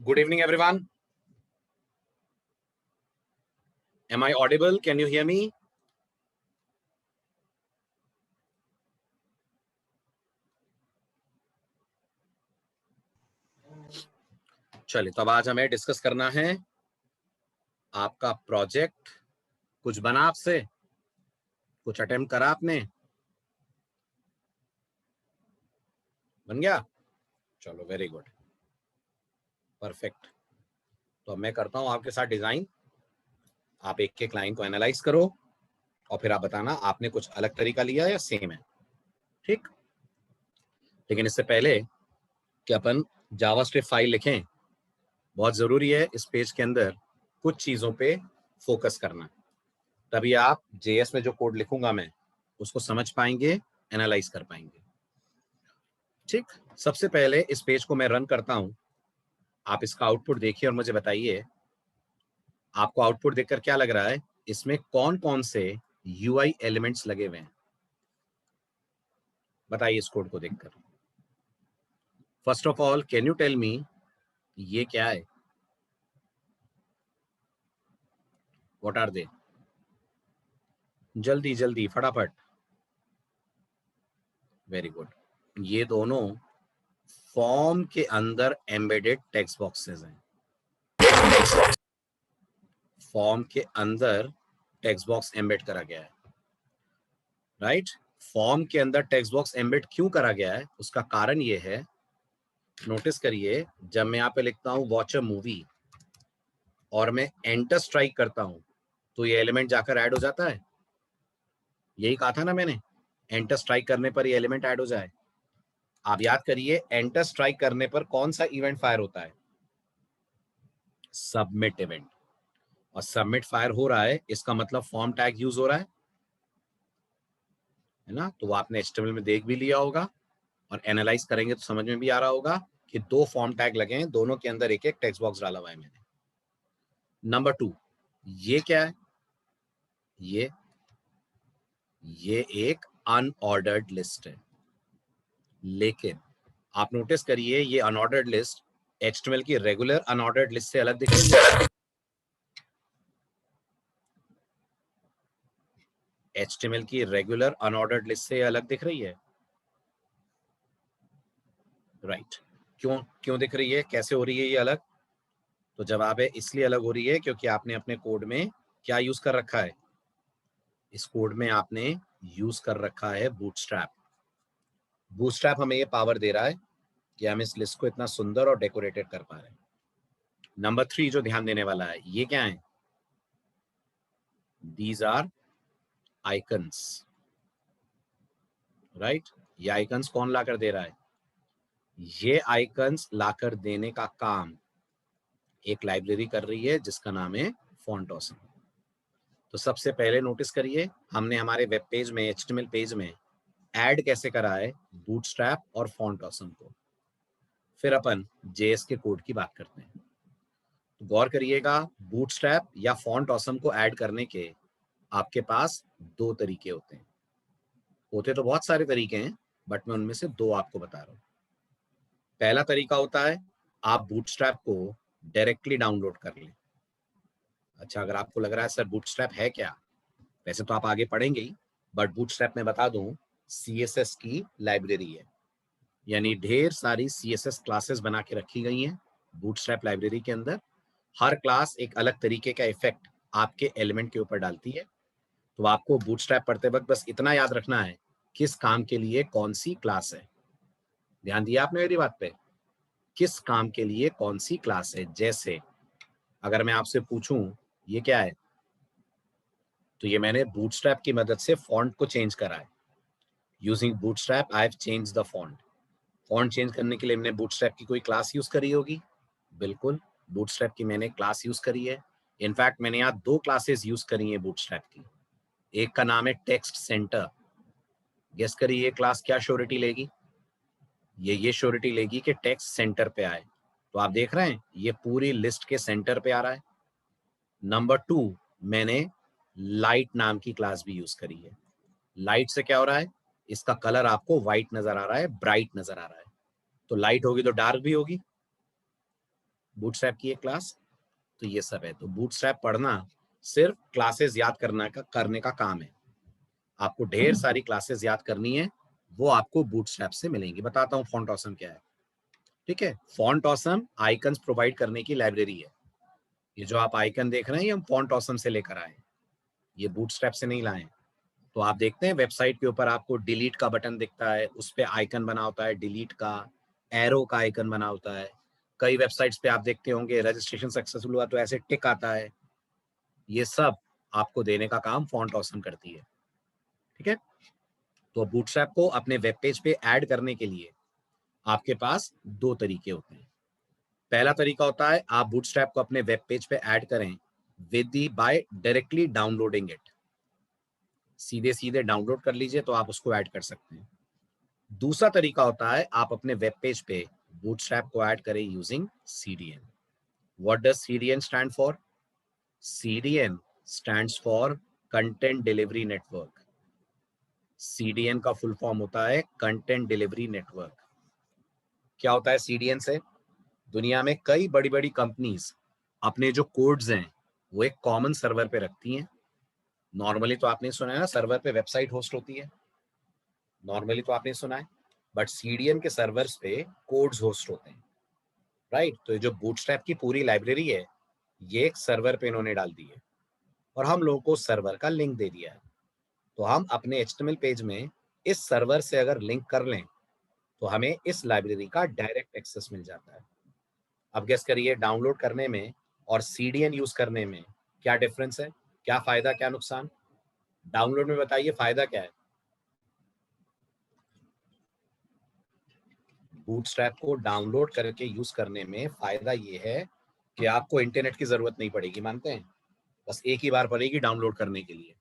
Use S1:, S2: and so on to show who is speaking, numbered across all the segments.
S1: Good evening, everyone. Am I audible? Can you hear me? चलिए, तो अब आज हमें डिस्कस करना है आपका प्रोजेक्ट। कुछ बना आपसे? कुछ अटेम्प्ट करा आपने? बन गया? चलो, वेरी गुड, परफेक्ट। तो अब मैं करता हूं आपके साथ डिजाइन। आप एक एक लाइन को एनालाइज करो और फिर आप बताना आपने कुछ अलग तरीका लिया या सेम है। ठीक, लेकिन इससे पहले कि अपन जावास्क्रिप्ट फाइल लिखें, बहुत जरूरी है इस पेज के अंदर कुछ चीजों पे फोकस करना। तभी आप जेएस में जो कोड लिखूंगा मैं उसको समझ पाएंगे, एनालाइज कर पाएंगे। ठीक, सबसे पहले इस पेज को मैं रन करता हूं। आप इसका आउटपुट देखिए और मुझे बताइए आपको आउटपुट देखकर क्या लग रहा है, इसमें कौन कौन से यूआई एलिमेंट्स लगे हुए हैं। बताइए इस कोड को देखकर। First of all can you tell me ये क्या है? What are they? जल्दी जल्दी फटाफट। वेरी गुड, ये दोनों फॉर्म के अंदर एम्बेडेड टेक्स्ट बॉक्सेस हैं। फॉर्म के अंदर टेक्स्ट बॉक्स एम्बेड करा गया है, राइट? फॉर्म के अंदर टेक्स्ट बॉक्स एम्बेड क्यों करा गया है, उसका कारण ये है, नोटिस करिए, जब मैं यहाँ पे लिखता हूं वॉच अ मूवी और मैं एंटर स्ट्राइक करता हूं तो ये एलिमेंट जाकर ऐड हो जाता है। यही कहा था ना मैंने, एंटर स्ट्राइक करने पर ये एलिमेंट ऐड हो जाए। आप याद करिए, एंटर स्ट्राइक करने पर कौन सा इवेंट फायर होता है? Submit event. और सबमिट फायर हो रहा है, इसका मतलब फॉर्म टैग यूज हो रहा है ना? तो वो आपने HTML में देख भी लिया होगा और एनालाइज करेंगे तो समझ में भी आ रहा होगा कि दो फॉर्म टैग लगे हैं, दोनों के अंदर एक एक टेक्स्ट बॉक्स डाला हुआ है मैंने। नंबर 2, ये क्या है? ये एक अनऑर्डर्ड लिस्ट है, लेकिन आप नोटिस करिए ये अनऑर्डर्ड लिस्ट HTML की रेगुलर अनऑर्डर्ड लिस्ट से अलग दिख रही है। HTML की रेगुलर अनऑर्डर्ड लिस्ट से अलग दिख रही है, राइट? क्यों दिख रही है, कैसे हो रही है ये अलग? तो जवाब है इसलिए अलग हो रही है क्योंकि आपने अपने कोड में क्या यूज कर रखा है? इस कोड में आपने यूज कर रखा है बूटस्ट्रैप। बूटस्ट्रैप हमें ये पावर दे रहा है कि हम इस लिस्ट को इतना सुंदर और डेकोरेटेड कर पा रहे हैं। नंबर 3 जो ध्यान देने वाला है, ये क्या है? These are icons, right? ये आइकन्स कौन लाकर दे रहा है? ये आइकन्स लाकर देने का काम एक लाइब्रेरी कर रही है जिसका नाम है फॉन्ट ऑसम। तो सबसे पहले नोटिस करिए, हमने हमारे वेब पेज में, HTML पेज में ऐड कैसे करा है बूटस्ट्रैप और फॉन्ट ऑसम को। फिर अपन JS के कोड की बात करते हैं। तो गौर करिएगा, बूटस्ट्रैप या फॉन्ट ऑसम को ऐड करने के आपके पास दो तरीके होते तो बहुत सारे तरीके हैं, बट मैं उनमें से दो आपको बता रहा हूं। पहला तरीका होता है आप बूटस्ट्रैप को डायरेक्टली डाउनलोड कर लें। अच्छा, अगर आपको लग रहा है सर बूटस्ट्रैप है क्या, वैसे तो आप आगे पढ़ेंगे ही, बट बूटस्ट्रैप में बता दूं CSS की लाइब्रेरी है, यानी ढेर सारी CSS क्लासेस बना के रखी गई हैं बूटस्ट्रैप लाइब्रेरी के अंदर। हर क्लास एक अलग तरीके का इफेक्ट आपके एलिमेंट के ऊपर डालती है। तो आपको बूटस्ट्रैप पढ़ते वक्त बस इतना याद रखना है किस काम के लिए कौन सी क्लास है। ध्यान दिया आपने मेरी बात पे? किस काम के लिए कौन सी क्लास है। जैसे अगर मैं आपसे पूछूं ये क्या है, तो ये मैंने बूटस्ट्रैप की मदद से फॉन्ट को चेंज करा है। Using bootstrap I have change the font. Font change करने के लिए मैंने बूटस्ट्रैप की कोई क्लास यूज करी होगी? बिल्कुल, बूटस्ट्रैप की मैंने क्लास यूज करी है। इनफैक्ट मैंने यहाँ दो क्लासेस यूज करी है बूटस्ट्रैप की। एक का नाम है टेक्स्ट सेंटर। गेस करिए ये क्लास क्या श्योरिटी लेगी? ये श्योरिटी लेगी कि टेक्स्ट सेंटर पे आए। तो आप देख रहे हैं ये पूरी लिस्ट के सेंटर पे आ रहा है। नंबर 2, मैंने लाइट नाम की क्लास भी यूज करी है। लाइट से क्या हो रहा है, इसका कलर आपको व्हाइट नजर आ रहा है, ब्राइट नजर आ रहा है। तो लाइट होगी तो डार्क भी होगी। बूटस्ट्रैप की एक क्लास, तो ये सब है। तो बूटस्ट्रैप पढ़ना सिर्फ क्लासेस याद करने का काम है। आपको ढेर सारी क्लासेस याद करनी है, वो आपको बूटस्ट्रैप से मिलेंगी। बताता हूँ फॉन्ट ऑसम क्या है। ठीक है, फॉन्ट ऑसम आइकन्स प्रोवाइड करने की लाइब्रेरी है। ये जो आप आइकन देख रहे हैं, ये हम फॉन्ट ऑसम से लेकर आए, ये बूटस्ट्रैप से नहीं लाए। तो आप देखते हैं वेबसाइट के ऊपर आपको डिलीट का बटन दिखता है, उस पर आइकन बना होता है डिलीट का, एरो का आइकन बना होता है। कई वेबसाइट्स पे आप देखते होंगे रजिस्ट्रेशन सक्सेसफुल हुआ तो ऐसे टिक आता है। ये सब आपको देने का काम फॉन्ट ऑसम करती है। ठीक है, तो बूटस्ट्रैप को अपने वेब पेज पे ऐड करने के लिए आपके पास दो तरीके होते हैं। पहला तरीका होता है आप बूटस्ट्रैप को अपने वेब पेज पे ऐड करें with the by directly downloading it. सीधे सीधे डाउनलोड कर लीजिए तो आप उसको ऐड कर सकते हैं। दूसरा तरीका होता है आप अपने वेब पेज पे बूटस्ट्रैप को ऐड करें using CDN। What does CDN stand for? CDN stands for content delivery network. CDN का फुल फॉर्म होता है कंटेंट डिलीवरी नेटवर्क। क्या होता है CDN से? दुनिया में कई बड़ी बड़ी कंपनीज अपने जो कोड्स हैं वो एक कॉमन सर्वर पे रखती हैं। नॉर्मली तो आपने सुना है ना, सर्वर पे वेबसाइट होस्ट होती है, नॉर्मली तो आपने सुना है, बट CDN के सर्वर्स पे कोड्स होस्ट होते हैं, राइट? तो ये जो बूटस्ट्रैप की पूरी लाइब्रेरी है, ये एक सर्वर पे इन्होंने डाल दी है और हम लोगों को सर्वर का लिंक दे दिया है। तो हम अपने HTML पेज में इस सर्वर से अगर लिंक कर लें तो हमें इस लाइब्रेरी का डायरेक्ट एक्सेस मिल जाता है। अब गेस करिए डाउनलोड करने में और CDN यूज करने में क्या डिफरेंस है, क्या फायदा क्या नुकसान? डाउनलोड में बताइए फायदा क्या है? बूटस्ट्रैप को डाउनलोड करके यूज करने में फायदा ये है कि आपको इंटरनेट की जरूरत नहीं पड़ेगी, मानते हैं? बस एक ही बार पड़ेगी डाउनलोड करने के लिए।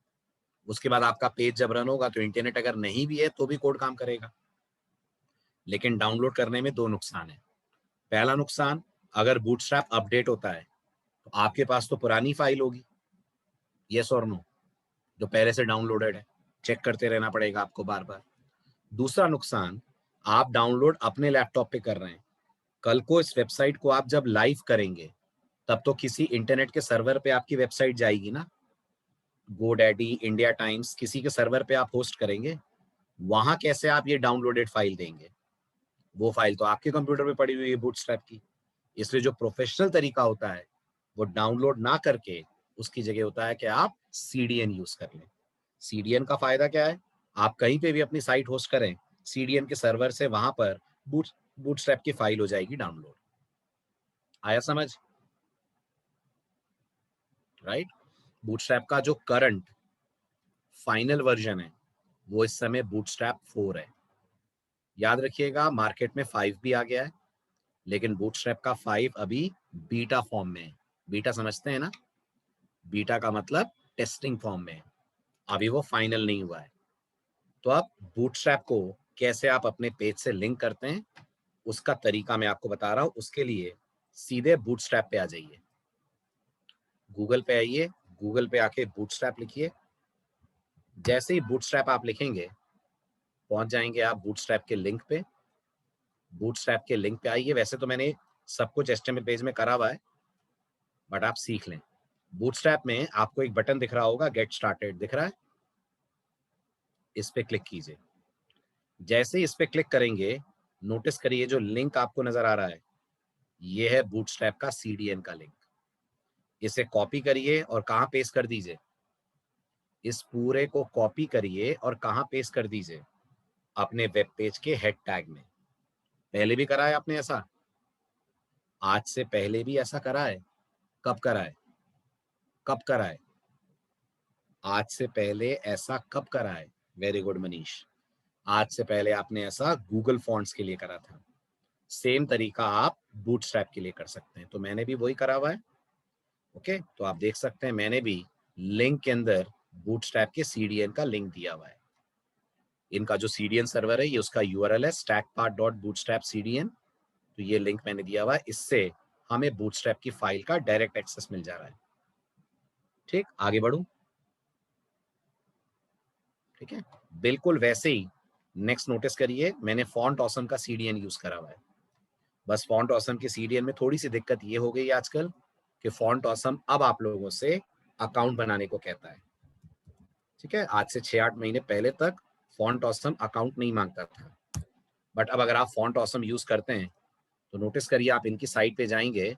S1: उसके बाद आपका पेज जब रन होगा तो इंटरनेट अगर नहीं भी है तो भी कोड काम करेगा। लेकिन डाउनलोड करने में दो नुकसान है। पहला नुकसान, अगर बूटस्ट्रैप अपडेट होता है तो आपके पास तो पुरानी फाइल होगी, यस और नो, जो पहले से डाउनलोडेड है, चेक करते रहना पड़ेगा आपको बार बार। दूसरा नुकसान, आप डाउनलोड अपने लैपटॉप पे कर रहे हैं, कल को इस वेबसाइट को आप जब लाइव करेंगे तब तो किसी इंटरनेट के सर्वर पे आपकी वेबसाइट जाएगी ना, गोडैडी, इंडिया टाइम्स, किसी के सर्वर पे आप होस्ट करेंगे, वहां कैसे आप ये डाउनलोडेड फाइल देंगे? वो फाइल तो आपके कंप्यूटर पे पड़ी हुई है बूटस्ट्रैप की। इसलिए जो प्रोफेशनल तरीका होता है वो डाउनलोड ना करके उसकी जगह होता है कि आप CDN यूज कर लें। CDN का फायदा क्या है? आप कहीं पे भी अपनी साइट होस्ट करें, CDN के सर्वर से वहां पर बूटस्ट्रैप की फाइल हो जाएगी डाउनलोड। आया समझ? राइट? बूटस्ट्रैप का जो करंट फाइनल वर्जन है वो इस समय बूटस्ट्रैप 4 है। याद रखिएगा मार्केट में 5 भी आ गया है, लेकिन बूटस्ट्रैप का 5 अभी बीटा फॉर्म में है। बीटा समझते हैं ना? बीटा का मतलब टेस्टिंग फॉर्म में है, अभी वो फाइनल नहीं हुआ है। तो आप बूटस्ट्रैप को कैसे आप अपने पेज से लिंक करते हैं उसका तरीका मैं आपको बता रहा हूं। उसके लिए सीधे बूटस्ट्रैप पे आ जाइए, गूगल पे आइए, गूगल पे आके बूटस्ट्रैप लिखिए। जैसे ही बूटस्ट्रैप आप लिखेंगे पहुंच जाएंगे आप बूटस्ट्रैप के लिंक पे। बूटस्ट्रैप के लिंक पे आइए। वैसे तो मैंने सब कुछ HTML पेज में करा हुआ है, बट आप सीख लें। बूटस्ट्रैप में आपको एक बटन दिख रहा होगा, गेट स्टार्टेड दिख रहा है, इस पे क्लिक कीजिए। जैसे ही इस पे क्लिक करेंगे नोटिस करिए जो लिंक आपको नजर आ रहा है ये है बूटस्ट्रैप का CDN का लिंक। इसे कॉपी करिए और कहाँ पेस्ट कर दीजिए? इस पूरे को कॉपी करिए और कहाँ पेस्ट कर दीजिए? अपने वेब पेज के हेड टैग में। पहले भी करा है आपने ऐसा? आज से पहले भी ऐसा करा है? कब करा है? कब करा है? आज से पहले ऐसा कब करा है? Very good Manish. आज से पहले आपने ऐसा गूगल फॉन्ट्स के लिए करा था। सेम तरीका आप बूटस्ट्रैप के लिए कर सकते हैं। तो मैंने भी वही करा हुआ है। ओके, तो आप देख सकते हैं मैंने भी लिंक के अंदर बूटस्ट्रैप के CDN का लिंक दिया हुआ है। इनका जो CDN सर्वर है ये उसका URL है stackpath.bootstrap.cdn। तो ये लिंक मैंने दिया हुआ है, इससे हमें बूटस्ट्रैप की फाइल का डायरेक्ट एक्सेस मिल जा रहा है। ठीक, आगे बढ़ूं? ठीक है, बिल्कुल वैसे ही नेक्स्ट नोटिस करिए मैंने फॉन्ट ऑसम का CDN यूज करा हुआ है। बस फॉन्ट ऑसम के CDN में थोड़ी सी दिक्कत ये हो गई आजकल कि फॉन्ट ऑसम अब आप लोगों से अकाउंट बनाने को कहता है। ठीक है, आज से 6-8 महीने पहले तक फॉन्ट ऑसम अकाउंट नहीं मांगता था, बट अब अगर आप फॉन्ट ऑसम यूज करते हैं तो नोटिस करिए, आप इनकी साइट पे जाएंगे,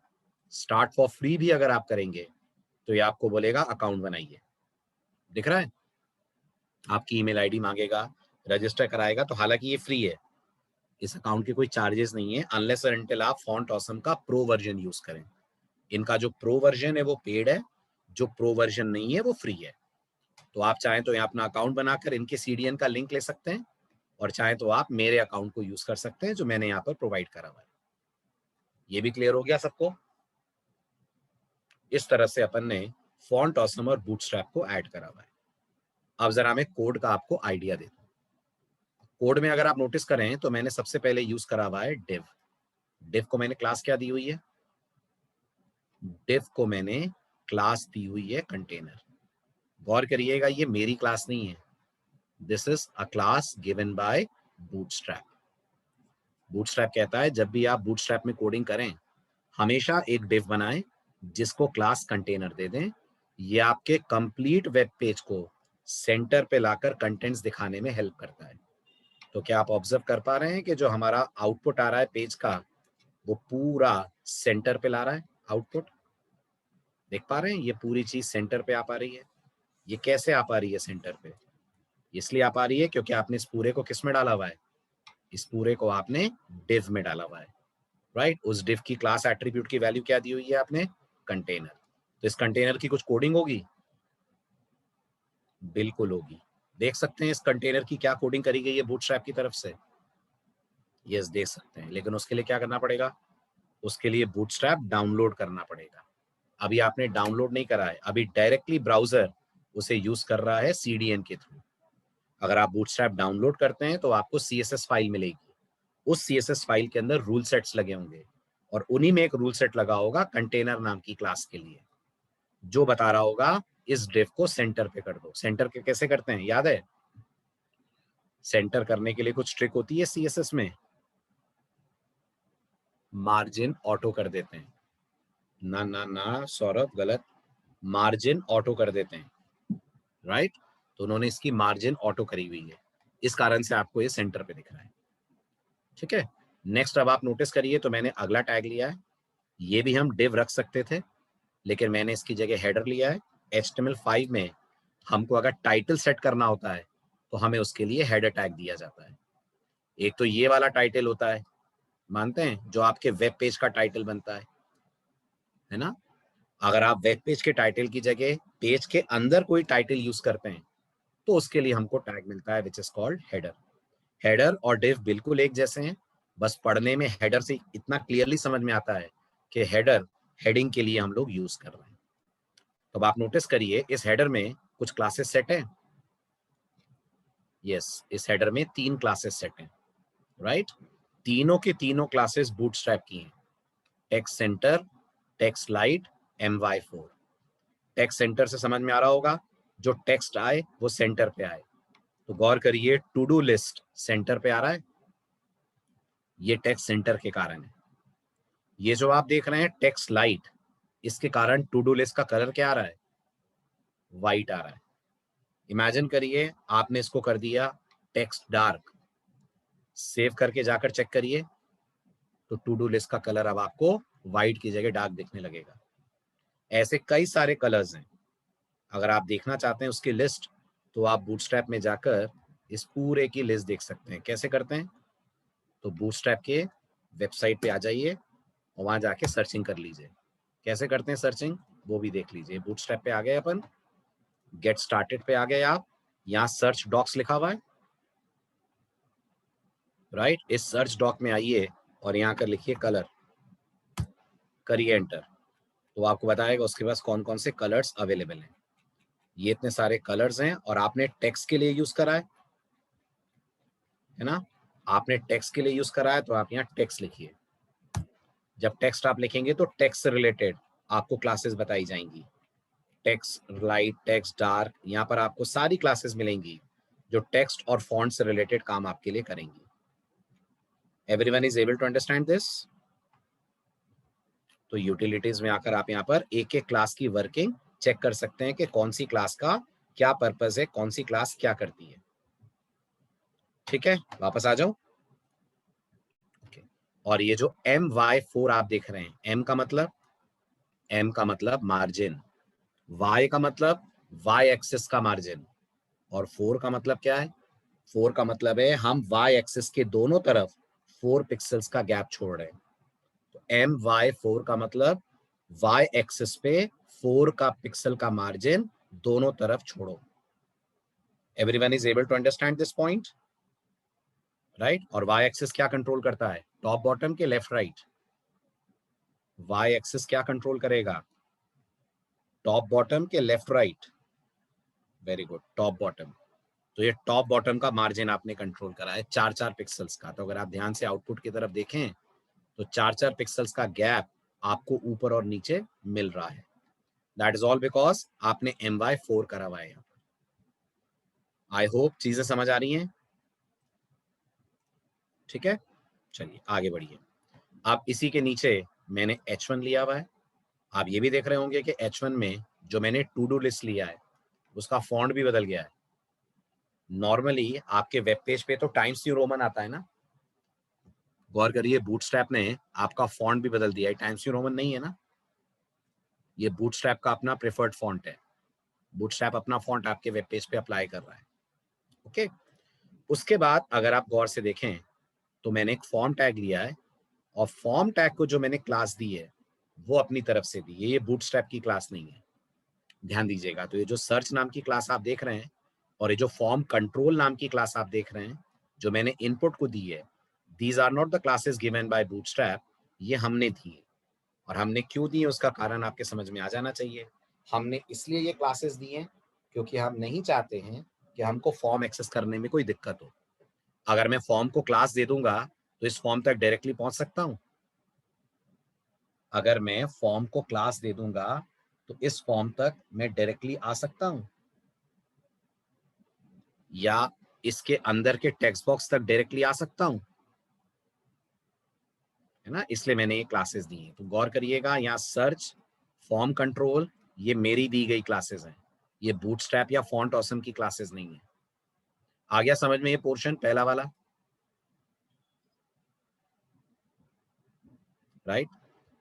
S1: स्टार्ट फॉर फ्री भी अगर आप करेंगे तो ये आपको बोलेगा अकाउंट बनाइए। दिख रहा है, आपकी ईमेल आईडी मांगेगा, रजिस्टर कराएगा, तो हालांकि ये फ्री है, इस अकाउंट के कोई चार्जेस नहीं है अनलेस और अनटिल आप फॉन्ट ऑसम का प्रो वर्जन यूज करें। इनका जो प्रो वर्जन है वो पेड है, जो प्रो वर्जन नहीं है वो फ्री है। तो आप चाहें तो यहाँ अपना अकाउंट बनाकर इनके CDN का लिंक ले सकते हैं, और चाहे तो आप मेरे अकाउंट को यूज कर सकते हैं जो मैंने यहाँ पर प्रोवाइड करा हुआ है। ये भी क्लियर हो गया सबको? इस तरह से अपन ने फॉन्ट ऑसम और बूटस्ट्रैप को ऐड करा हुआ है। अब जरा मैं कोड का आपको आइडिया देता हूँ। कोड में अगर आप नोटिस करें तो मैंने सबसे पहले यूज करा हुआ है डिव। डिव को मैंने क्लास क्या दी हुई है? डिव को मैंने क्लास दी हुई है कंटेनर। गौर करिएगा, ये मेरी क्लास नहीं है, this is a class given by bootstrap. Bootstrap कहता है जब भी आप बूटस्ट्रैप में कोडिंग करें, हमेशा एक डिव बनाएं जिसको क्लास कंटेनर दे दें। ये आपके कंप्लीट वेब पेज को सेंटर पे लाकर कंटेंट्स दिखाने में हेल्प करता है। तो क्या आप ऑब्जर्व कर पा रहे हैं कि जो हमारा आउटपुट आ रहा है पेज का, वो पूरा सेंटर पे ला रहा है आउटपुट? देख पा रहे हैं, ये पूरी चीज सेंटर पे आ पा रही है। ये कैसे आ पा रही है सेंटर पे? इसलिए आ पा रही है क्योंकि आपने इस पूरे को किस में डाला हुआ है? इस पूरे को आपने डिव में डाला हुआ है, राइट? उस डिव की क्लास एट्रीब्यूट की वैल्यू क्या दी हुई है आपने? कंटेनर। तो इस कंटेनर की कुछ कोडिंग होगी? बिल्कुल होगी। देख सकते हैं इस कंटेनर की क्या कोडिंग करी गई है बूटस्ट्रैप की तरफ से? यस, देख सकते हैं, लेकिन उसके लिए क्या करना पड़ेगा? उसके लिए बूटस्ट्रैप डाउनलोड करना पड़ेगा। अभी आपने डाउनलोड नहीं करा है, अभी डायरेक्टली ब्राउजर उसे यूज कर रहा है CDN के थ्रू। अगर आप बूटस्ट्रैप डाउनलोड करते हैं तो आपको CSS फाइल मिलेगी। उस CSS फाइल के अंदर रूल सेट्स लगे होंगे, और उन्हीं में एक रूल सेट लगा होगा कंटेनर नाम की क्लास के लिए, जो बता रहा होगा इस डिव को सेंटर पे कर दो। सेंटर के कैसे करते हैं याद है? सेंटर करने के लिए कुछ ट्रिक होती है CSS में, मार्जिन ऑटो कर देते हैं। ना ना ना सौरभ, गलत, मार्जिन ऑटो कर देते हैं, राइट? तो उन्होंने इसकी मार्जिन ऑटो करी हुई है, इस कारण से आपको ये सेंटर पे दिख रहा है। ठीक है, नेक्स्ट अब आप नोटिस करिए, तो मैंने अगला टैग लिया है। ये भी हम डिव रख सकते थे, लेकिन मैंने इसकी जगह हेडर लिया है। HTML5 में हमको अगर टाइटल सेट करना होता है तो हमें उसके लिए हेडर टैग दिया जाता है। एक तो ये वाला टाइटल होता है, मानते हैं, जो आपके वेब पेज का टाइटल बनता है ना? अगर आप वेब पेज के टाइटल की जगह पेज के अंदर कोई टाइटल यूज करते हैं तो उसके लिए हमको टैग मिलता है which is called header. Header और डिव बिल्कुल एक जैसे हैं, बस पढ़ने में हेडर से इतना क्लियरली समझ में आता है कि हेडर हेडिंग के लिए हम लोग यूज कर रहे हैं। तो अब आप नोटिस करिए, इस हेडर में कुछ क्लासेस सेट हैं। यस, इस हेडर में 3 क्लासेस सेट हैं, राइट? तीनों के तीनों क्लासेस बूटस्ट्रैप की हैं, text centre, text light, MY4। Text centre से समझ में आ रहा होगा, जो टेक्स्ट आए वो सेंटर पे आए। तो गौर करिए, टू डू लिस्ट सेंटर पे आ रहा है, ये टेक्स्ट सेंटर के कारण है। ये जो आप देख रहे हैं टेक्स्ट लाइट, इसके कारण टू डू लिस्ट का कलर क्या आ रहा है? व्हाइट आ रहा है। इमेजिन करिए आपने इसको कर दिया टेक्स्ट डार्क, सेव करके जाकर चेक करिए तो टू डू लिस्ट का कलर अब आपको व्हाइट की जगह डार्क दिखने लगेगा। ऐसे कई सारे कलर्स हैं, अगर आप देखना चाहते हैं उसकी लिस्ट तो आप बूटस्ट्रैप में जाकर इस पूरे की लिस्ट देख सकते हैं। कैसे करते हैं? तो बूटस्ट्रैप के वेबसाइट पे आ जाइए और वहां जाके सर्चिंग कर लीजिए। कैसे करते हैं सर्चिंग, वो भी देख लीजिए। बूटस्ट्रैप पे आ गए अपन, गेट स्टार्टेड पे आ गए आप, यहाँ सर्च डॉक्स लिखा हुआ है, राइट? इस सर्च डॉक में आइए और यहाँ कर लिखिए कलर, करिए एंटर, तो आपको बताएगा उसके पास कौन कौन से कलर्स अवेलेबल हैं। ये इतने सारे कलर्स हैं, और आपने टेक्स्ट के लिए यूज करा है ना? आपने टेक्स्ट के लिए यूज करा है तो आप यहाँ टेक्स्ट लिखिए। जब टेक्स्ट आप लिखेंगे तो टेक्स्ट से रिलेटेड आपको क्लासेस बताई जाएंगी, टेक्स्ट लाइट, टेक्स्ट डार्क, यहाँ पर आपको सारी क्लासेस मिलेंगी जो टेक्स्ट और फॉन्ट से रिलेटेड काम आपके लिए करेंगी। Everyone is able to understand this? तो यूटिलिटीज में आकर आप यहाँ पर एक एक क्लास की वर्किंग चेक कर सकते हैं कि कौन सी क्लास का क्या पर्पस है, कौन सी क्लास क्या करती है। ठीक है, वापस आ जाओ। और ये जो my4 आप देख रहे हैं, m का मतलब मार्जिन, y का मतलब y एक्सिस का मार्जिन, और 4 का मतलब क्या है? 4 का मतलब है हम y एक्सिस के दोनों तरफ 4 पिक्सल्स का गैप छोड़ रहे हैं। तो my4 का मतलब y एक्सिस पे 4 का पिक्सल का मार्जिन दोनों तरफ छोड़ो। Everyone is able to understand this point, right? और y एक्सिस क्या कंट्रोल करता है? टॉप बॉटम के लेफ्ट राइट? y एक्सिस क्या कंट्रोल करेगा? टॉप बॉटम के left right? Very good, top bottom. तो ये टॉप बॉटम का मार्जिन आपने कंट्रोल करा है 4-4 पिक्सल्स का। तो अगर आप ध्यान से आउटपुट की तरफ देखें तो 4-4 पिक्सल्स का गैप आपको ऊपर और नीचे मिल रहा है। दैट इज ऑल बिकॉज आपने my4 करा हुआ है यहाँ पर। आई होप चीजें समझ आ रही हैं। ठीक है, चलिए आगे बढ़िए। अब इसी के नीचे मैंने H1 लिया हुआ है। आप ये भी देख रहे होंगे कि H1 में जो मैंने टू डू लिस्ट लिया है उसका फॉन्ट भी बदल गया है। नॉर्मली आपके वेब पेज पे तो टाइम्स न्यू रोमन आता है ना, गौर करिए बूटस्ट्रैप ने आपका फॉन्ट भी बदल दिया है, टाइम्स न्यू रोमन नहीं है ना, ये बूटस्ट्रैप का अपना प्रेफर्ड फॉन्ट है। बूटस्ट्रैप अपना फॉन्ट आपके वेब पेज पे अप्लाई कर रहा है। ओके, उसके बाद अगर आप गौर से देखें तो मैंने एक फॉर्म टैग लिया है, और फॉर्म टैग को जो मैंने क्लास दी है वो अपनी तरफ से दी है, ये बूटस्ट्रैप की क्लास नहीं है, ध्यान दीजिएगा। तो ये जो सर्च नाम की क्लास आप देख रहे हैं और ये जो फॉर्म कंट्रोल नाम की क्लास आप देख रहे हैं जो मैंने इनपुट को दी है, these are not the classes given by bootstrap, ये हमने दी है। और हमने क्यों दी है उसका कारण आपके समझ में आ जाना चाहिए। हमने इसलिए ये क्लासेस दी हैं क्योंकि हम नहीं चाहते हैं कि हमको फॉर्म एक्सेस करने में कोई दिक्कत हो। अगर मैं फॉर्म को क्लास दे दूंगा तो इस फॉर्म तक डायरेक्टली पहुंच सकता हूं? अगर मैं फॉर्म को क्लास दे दूंगा तो इस फॉर्म तक मैं डायरेक्टली आ सकता हूं, या इसके अंदर के टेक्स्ट बॉक्स तक डायरेक्टली आ सकता हूं, है ना? इसलिए मैंने ये क्लासेस दी हैं। तो गौर करिएगा, यहाँ सर्च, फॉर्म कंट्रोल, ये मेरी दी गई क्लासेस हैं, ये बूटस्ट्रैप या फॉन्ट ऑसम की क्लासेस नहीं है। आ गया समझ में ये पोर्शन पहला वाला, राइट?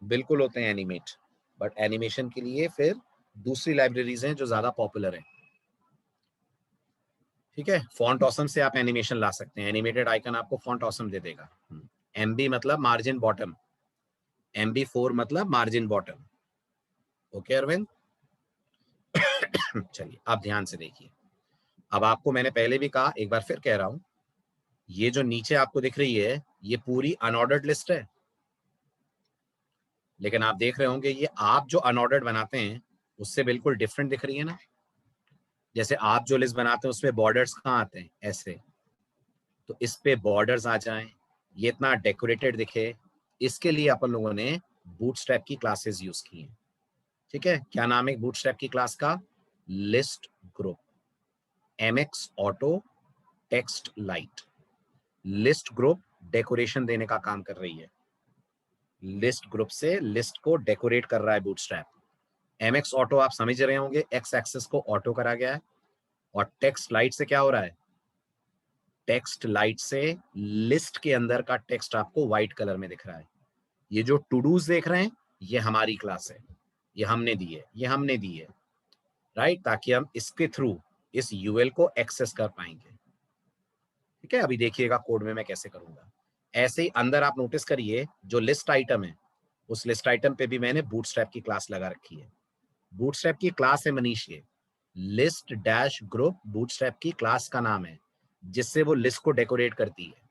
S1: बिल्कुल होते हैं एनिमेट, बट एनिमेशन के लिए फिर दूसरी लाइब्रेरीज हैं जो ज्यादा पॉपुलर है। ठीक है, फॉन्ट ऑसम से आप एनिमेशन ला सकते हैं, एनिमेटेड आइकन आपको फॉन्ट ऑसम दे देगा। MB मतलब मार्जिन बॉटम, MB4 मतलब मार्जिन बॉटम। ओके अरविंद, चलिए आप ध्यान से देखिए। अब आपको मैंने पहले भी कहा, एक बार फिर कह रहा हूं, ये जो नीचे आपको दिख रही है ये पूरी अनऑर्डर्ड लिस्ट है। लेकिन आप देख रहे होंगे ये आप जो अनऑर्डर्ड बनाते हैं उससे बिल्कुल डिफरेंट दिख रही है ना। जैसे आप जो लिस्ट बनाते हैं उसमें बॉर्डर्स कहाँ आते हैं, ऐसे, तो इस पे बॉर्डर्स आ जाएं, ये इतना डेकोरेटेड दिखे, इसके लिए अपन लोगों ने बूटस्ट्रैप की क्लासेस यूज की हैं। ठीक है, क्या नाम है बूटस्ट्रैप की क्लास का? List group, MX auto text light. List group decoration देने का काम कर रही है, लिस्ट ग्रुप से लिस्ट को डेकोरेट कर रहा है बूटस्ट्रैप। MX ऑटो आप समझ रहे होंगे, एक्स एक्सेस को ऑटो करा गया है, और टेक्स्ट लाइट से क्या हो रहा है? टेक्स्ट लाइट से लिस्ट के अंदर का टेक्स्ट आपको व्हाइट कलर में दिख रहा है। ये जो टू डूज देख रहे हैं ये हमारी क्लास है, ये हमने दी है, ये हमने दी है, राइट? ताकि हम इसके थ्रू इस यूएल को एक्सेस कर पाएंगे। ठीक है, अभी देखिएगा कोड में मैं कैसे करूंगा। ऐसे ही अंदर आप नोटिस करिए जो लिस्ट आइटम है उस लिस्ट आइटम पे भी मैंने बूटस्ट्रैप की क्लास लगा रखी है। बूटस्ट्रैप की क्लास है मनीष, ये लिस्ट डैश ग्रुप बूटस्ट्रैप की क्लास का नाम है जिससे वो लिस्ट को डेकोरेट करती है,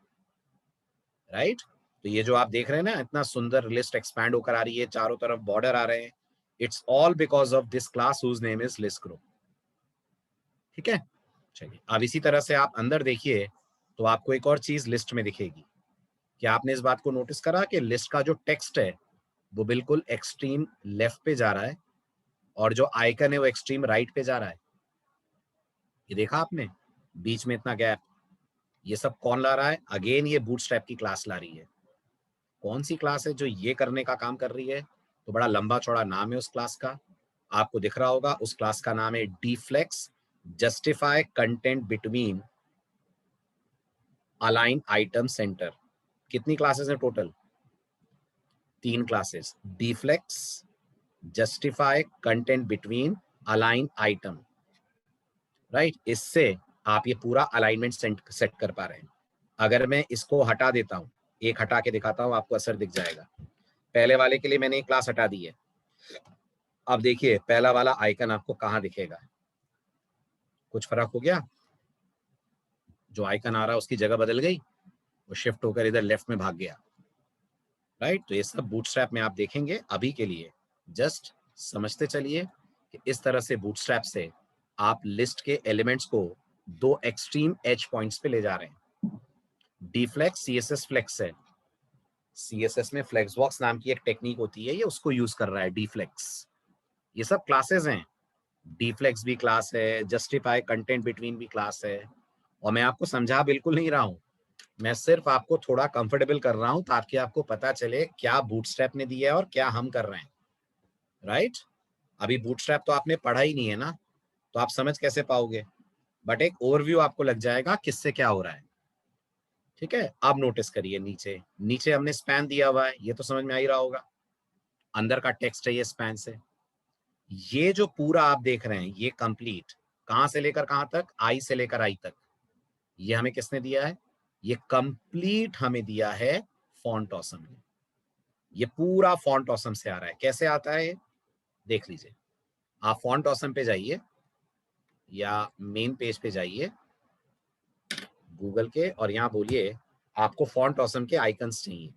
S1: राइट? तो ये जो आप देख रहे हैं ना, इतना सुंदर लिस्ट एक्सपैंड होकर आ रही है, चारों तरफ बॉर्डर आ रहे हैं, it's all because of this class whose name is list group. ठीक है, चलिए अब इसी तरह से आप अंदर देखिए तो आपको एक और चीज लिस्ट में दिखेगी। क्या आपने इस बात को नोटिस करा कि लिस्ट का जो टेक्स्ट है वो बिल्कुल एक्सट्रीम लेफ्ट पे जा रहा है और जो आइकन है वो एक्सट्रीम राइट पे जा रहा है? ये देखा आपने, बीच में इतना गैप? ये सब कौन ला रहा है? अगेन ये बूटस्ट्रैप की क्लास ला रही है। कौन सी क्लास है जो ये करने का काम कर रही है? तो बड़ा लंबा चौड़ा नाम है उस क्लास का, आपको दिख रहा होगा। उस क्लास का नाम है D flex justify content between align item centre. कितनी क्लासेस हैं total? 3 classes, D flex justify content between align item, right. इससे आप ये पूरा अलाइनमेंट सेट कर पा रहे हैं। अगर मैं इसको हटा देता हूं, एक हटा के दिखाता हूं, आपको असर दिख जाएगा। पहले वाले के लिए मैंने एक क्लास हटा दी है। अब देखिए पहला वाला आइकन आपको कहां दिखेगा, कुछ फर्क हो गया? जो आइकन आ रहा है उसकी जगह बदल गई, वो शिफ्ट होकर इधर लेफ्ट में भाग गया, राइट। तो ये सब बूटस्ट्रैप में आप देखेंगे। अभी के लिए जस्ट समझते चलिए कि इस तरह से बूटस्ट्रैप से आप लिस्ट के एलिमेंट्स को 2 एक्सट्रीम एज पॉइंट्स पे ले जा रहे हैं। डीफ्लेक्स सीएसएस फ्लेक्स है, सीएसएस में फ्लेक्सबॉक्स नाम की एक टेक्निक होती है, ये उसको यूज कर रहा है डीफ्लेक्स। ये सब क्लासेस हैं, डीफ्लेक्स भी क्लास है, जस्टिफाई कंटेंट बिटवीन भी क्लास है। और मैं आपको समझा बिल्कुल नहीं रहा हूं, मैं सिर्फ आपको थोड़ा कंफर्टेबल कर रहा हूं ताकि आपको पता चले क्या बूटस्ट्रैप ने दिया है और क्या हम कर रहे हैं, राइट। अभी बूटस्ट्रैप तो आपने पढ़ा ही नहीं है ना, तो आप समझ कैसे पाओगे, बट एक ओवरव्यू आपको लग जाएगा किससे क्या हो रहा है, ठीक है। अब नोटिस करिए नीचे, नीचे हमने स्पैन दिया हुआ है, ये तो समझ में आ ही रहा होगा, अंदर का टेक्स्ट है ये स्पैन से। ये जो पूरा आप देख रहे हैं ये कंप्लीट, कहां से लेकर कहां तक, आई से लेकर आई तक, ये हमें किसने दिया है? ये कंप्लीट हमें दिया है फॉन्ट ऑसम ने। ये पूरा फॉन्ट ऑसम से आ रहा है। कैसे आता है देख लीजिए, आप फॉन्ट ऑसम पे जाइए या मेन पेज पे जाइए गूगल के, और यहां बोलिए आपको फॉन्ट ऑसम के आइकन्स चाहिए।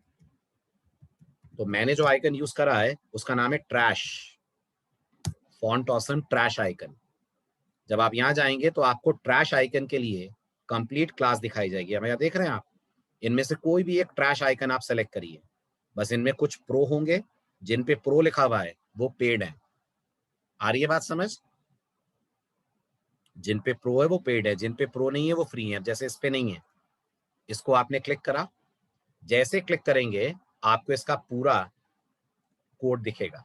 S1: तो मैंने जो आइकन यूज करा है उसका नाम है trash, font awesome trash icon. जब आप यहां जाएंगे तो आपको ट्रैश आइकन के लिए कंप्लीट क्लास दिखाई जाएगी। अब यहाँ देख रहे हैं आप, इनमें से कोई भी एक ट्रैश आइकन आप सेलेक्ट करिए। बस इनमें कुछ प्रो होंगे, जिन पे प्रो लिखा हुआ है वो पेड है। आ रही है बात समझ? जिन पे प्रो है वो पेड है, जिन पे प्रो नहीं है वो फ्री है। जैसे इस पे नहीं है, इसको आपने क्लिक करा, जैसे क्लिक करेंगे आपको इसका पूरा कोड दिखेगा।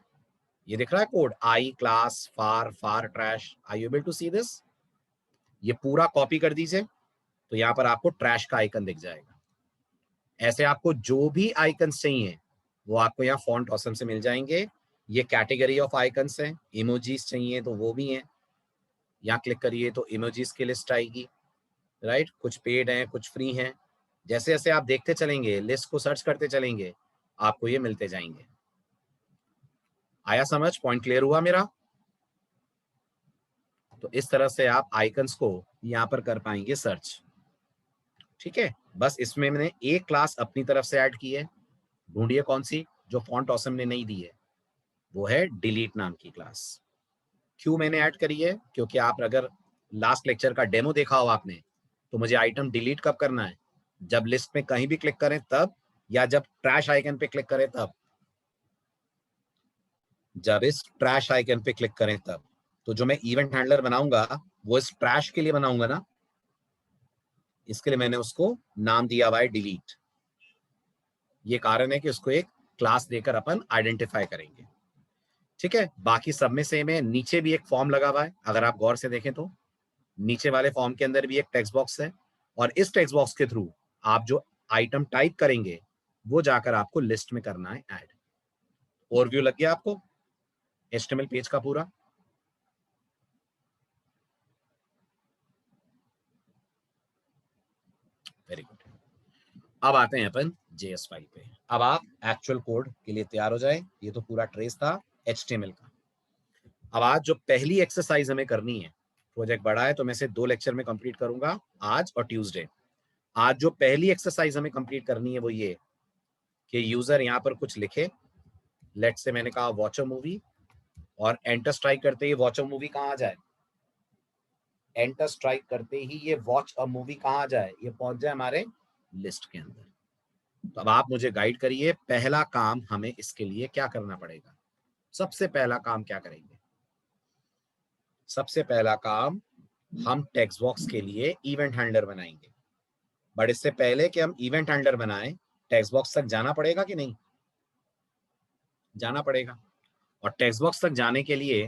S1: ये दिख रहा है code, I class for for trash, I able to see this? ये पूरा कॉपी कर दीजिए तो यहां पर आपको ट्रैश का आइकन दिख जाएगा। ऐसे आपको जो भी आइकन्स चाहिए वो आपको यहाँ फॉन्ट ऑसम से मिल जाएंगे। ये कैटेगरी ऑफ आइकन्स हैं, इमोजीज चाहिए तो वो भी हैं, यहाँ क्लिक करिए तो इमोजीज की लिस्ट आएगी, राइट। कुछ पेड हैं कुछ फ्री हैं। जैसे जैसे आप देखते चलेंगे, लिस्ट को सर्च करते चलेंगे, आपको ये मिलते जाएंगे। आया समझ? पॉइंट क्लियर हुआ मेरा? तो इस तरह से आप आइकन्स को यहाँ पर कर पाएंगे सर्च, ठीक है। बस इसमें मैंने एक क्लास अपनी तरफ से ऐड की है, ढूंढिए कौन सी, जो फॉन्ट ऑसम ने नहीं दी है, वो है डिलीट नाम की क्लास। क्यों मैंने ऐड करी है? क्योंकि आप अगर लास्ट लेक्चर का डेमो देखा हो आपने, तो मुझे आइटम डिलीट कब करना है? जब लिस्ट में कहीं भी क्लिक करें तब, या जब ट्रैश आइकन पे क्लिक करें तब? जब इस ट्रैश आइकन पे क्लिक करें तब। तो जो मैं इवेंट हैंडलर बनाऊंगा वो इस ट्रैश के लिए बनाऊंगा ना, इसके लिए मैंने उसको नाम दिया हुआ है डिलीट। ये कारण है कि उसको एक क्लास देकर अपन आइडेंटिफाई करेंगे, ठीक है। बाकी सब में सेम है। नीचे भी एक फॉर्म लगा हुआ है, अगर आप गौर से देखें तो नीचे वाले फॉर्म के अंदर भी एक टेक्स्ट बॉक्स है, और इस टेक्स्ट बॉक्स के थ्रू आप जो आइटम टाइप करेंगे वो जाकर आपको लिस्ट में करना है ऐड। ओवरव्यू लग गया आपको एचटीएमएल पेज का पूरा? Very good. अब आते हैं अपन जेएस फाइल पे। अब आप एक्चुअल कोड के लिए तैयार हो जाए। ये तो पूरा ट्रेस था एचटीएमएल का। अब आज जो पहली एक्सरसाइज हमें करनी है, प्रोजेक्ट बड़ा है तो मैं इसे 2 लेक्चर में कंप्लीट करूंगा, आज और ट्यूसडे। आज जो पहली एक्सरसाइज हमें कंप्लीट करनी है वो ये कि यूजर यहाँ पर कुछ लिखे। लेट से मैंने कहा वॉच अ मूवी, और एंटर स्ट्राइक करते ही वॉच अ मूवी कहाँ आ जाए? एंटर स्ट्राइक करते ही ये वॉच अ मूवी कहाँ आ जाए? ये पहुंच जाए हमारे लिस्ट के अंदर। तो अब आप मुझे गाइड करिए, पहला काम हमें इसके लिए क्या करना पड़ेगा? सबसे पहला काम क्या करेंगे? सबसे पहला काम, हम टेक्स्ट बॉक्स के लिए इवेंट हैंडलर बनाएंगे। बट इससे पहले कि हम इवेंट हैंडलर बनाएं, टेक्स्ट बॉक्स तक जाना पड़ेगा कि नहीं? जाना पड़ेगा। और टेक्स्ट बॉक्स तक जाने के लिए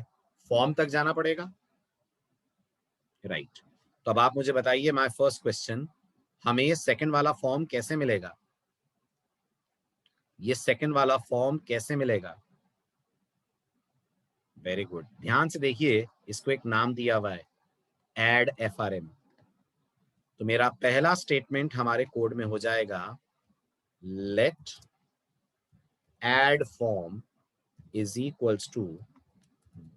S1: फॉर्म तक जाना पड़ेगा, राइट। तो अब आप मुझे बताइए, माय फर्स्ट क्वेश्चन, हमें ये सेकंड वाला फॉर्म कैसे मिलेगा? ये सेकंड वाला फॉर्म कैसे मिलेगा? वेरी गुड, ध्यान से देखिए, इसको एक नाम दिया हुआ है, एड FRM। तो मेरा पहला स्टेटमेंट हमारे कोड में हो जाएगा, let add form is equals to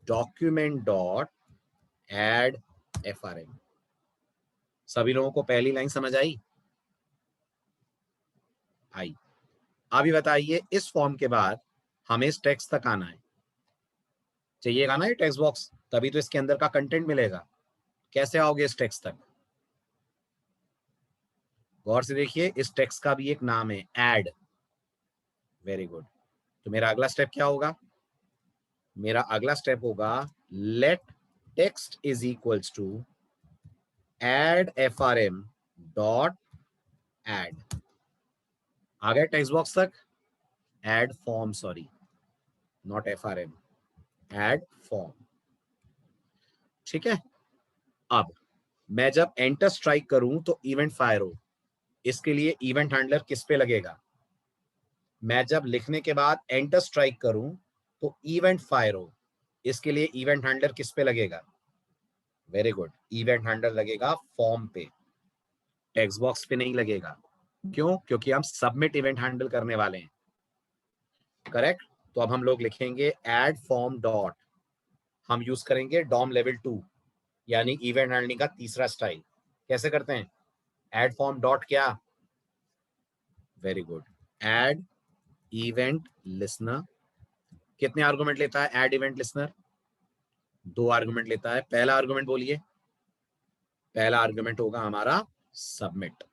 S1: document dot add FRM। सभी लोगों को पहली लाइन समझ आई? आई। अभी बताइए, इस फॉर्म के बाद हमें इस टेक्स्ट तक आना है, चाहिएगा ना ये टेक्स्ट बॉक्स, तभी तो इसके अंदर का कंटेंट मिलेगा। कैसे आओगे इस टेक्स्ट तक? गौर से देखिए, इस टेक्स्ट का भी एक नाम है, एड। Very good. तो मेरा अगला स्टेप क्या होगा? मेरा अगला स्टेप होगा, let text is equals to add FRM dot add. आ गए टेक्स्ट बॉक्स तक? Add form, sorry, not FRM, add form. ठीक है। अब मैं जब एंटर स्ट्राइक करूं तो इवेंट फायर हो, इसके लिए इवेंट हैंडलर किस पे लगेगा? मैं जब लिखने के बाद एंटर स्ट्राइक करूं तो इवेंट फायर हो, इसके लिए इवेंट हैंडलर किस पे लगेगा? वेरी गुड, इवेंट हैंडलर लगेगा फॉर्म पे, टेक्स्ट बॉक्स पे नहीं लगेगा। क्यों? क्योंकि हम सबमिट इवेंट हैंडल करने वाले हैं, करेक्ट। तो अब हम लोग लिखेंगे एड फॉर्म डॉट, हम यूज करेंगे डॉम लेवल 2, यानी इवेंट हैंडलिंग का तीसरा स्टाइल। कैसे करते हैं? एड फॉर्म डॉट क्या? Very good, add event listener. कितने आर्गुमेंट लेता है एड इवेंट लिसनर? 2 आर्गुमेंट लेता है। पहला आर्गुमेंट बोलिए। पहला आर्गुमेंट होगा हमारा सबमिट,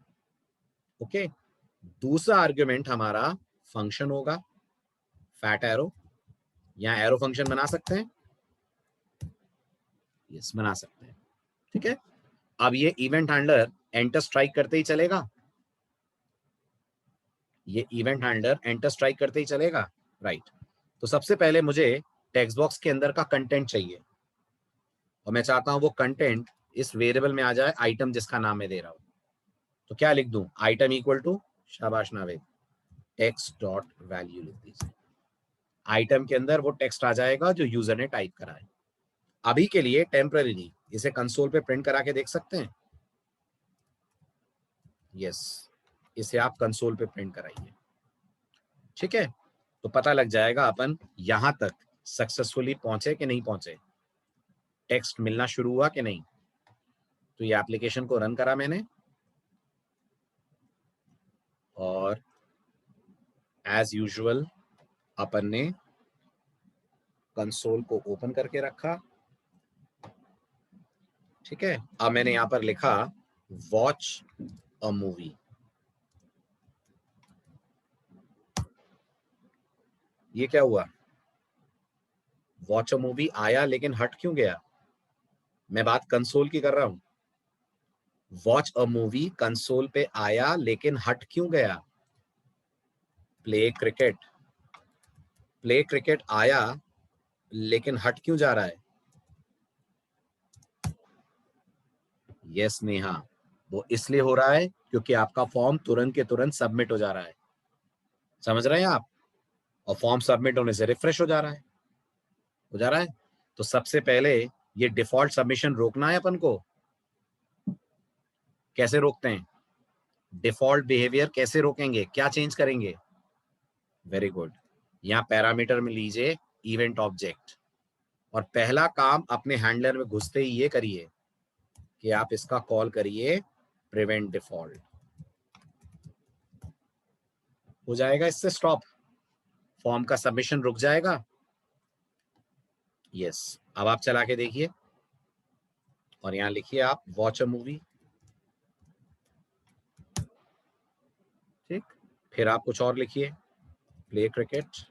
S1: ओके। दूसरा आर्गुमेंट हमारा फंक्शन होगा, फैट एरो। यहां एरो फंक्शन बना सकते हैं, यस बना सकते हैं, ठीक है। अब ये इवेंट हैंडलर एंटर स्ट्राइक करते ही चलेगा, ये इवेंट हैंडलर एंटर स्ट्राइक करते ही चलेगा, राइट। तो सबसे पहले मुझे टेक्स्ट बॉक्स के अंदर का कंटेंट चाहिए, और मैं चाहता हूं वो कंटेंट इस वेरिएबल में आ जाए, आइटम जिसका नाम मैं दे रहा हूं। तो क्या लिख दूं? आइटम इक्वल टू, शाबाश नावेद, टेक्स्ट डॉट वैल्यू लिख दीजिए। आइटम के अंदर वो टेक्स्ट आ जाएगा जो यूजर ने टाइप करा है। अभी के लिए टेम्पररी इसे कंसोल पे प्रिंट करा के देख सकते हैं, यस, इसे आप कंसोल पे प्रिंट कराइए, ठीक है। तो पता लग जाएगा अपन यहां तक सक्सेसफुली पहुंचे कि नहीं पहुंचे, टेक्स्ट मिलना शुरू हुआ कि नहीं। तो ये एप्लीकेशन को रन करा मैंने, और एज यूजुअल अपन ने कंसोल को ओपन करके रखा, ठीक है। अब मैंने यहां पर लिखा वॉच अ मूवी। ये क्या हुआ? वॉच अ मूवी आया, लेकिन हट क्यों गया? मैं बात कंसोल की कर रहा हूं। वॉच अ मूवी कंसोल पे आया, लेकिन हट क्यों गया? प्ले क्रिकेट, प्ले क्रिकेट आया, लेकिन हट क्यों जा रहा है? यस नेहा, वो इसलिए हो रहा है क्योंकि आपका फॉर्म तुरंत के तुरंत सबमिट हो जा रहा है, समझ रहे हैं आप? और फॉर्म सबमिट होने से रिफ्रेश हो जा रहा है, हो जा रहा है। तो सबसे पहले ये डिफॉल्ट सबमिशन रोकना है अपन को। कैसे रोकते हैं? डिफॉल्ट बिहेवियर कैसे रोकेंगे, क्या चेंज करेंगे? वेरी गुड, यहाँ पैरामीटर में लीजिए इवेंट ऑब्जेक्ट, और पहला काम अपने हैंडलर में घुसते ही ये करिए कि आप इसका कॉल करिए प्रिवेंट डिफॉल्ट। हो जाएगा इससे स्टॉप, फॉर्म का सबमिशन रुक जाएगा। यस, अब आप चला के देखिए, और यहां लिखिए आप वॉच अ मूवी, ठीक। फिर आप कुछ और लिखिए, प्ले क्रिकेट,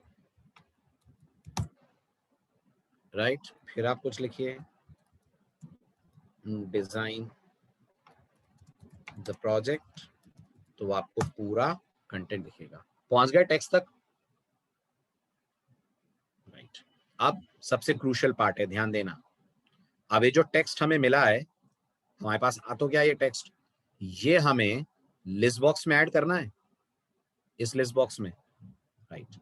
S1: राइट। फिर आप कुछ लिखिए, डिजाइन द प्रोजेक्ट, तो आपको पूरा कंटेंट दिखेगा। पहुंच गए टेक्स्ट तक, राइट। अब सबसे क्रूशियल पार्ट है, ध्यान देना। अब ये जो टेक्स्ट हमें मिला है, हमारे पास आ तो क्या ये टेक्स्ट, ये हमें लिस्ट बॉक्स में ऐड करना है, इस लिस्ट बॉक्स में, राइट।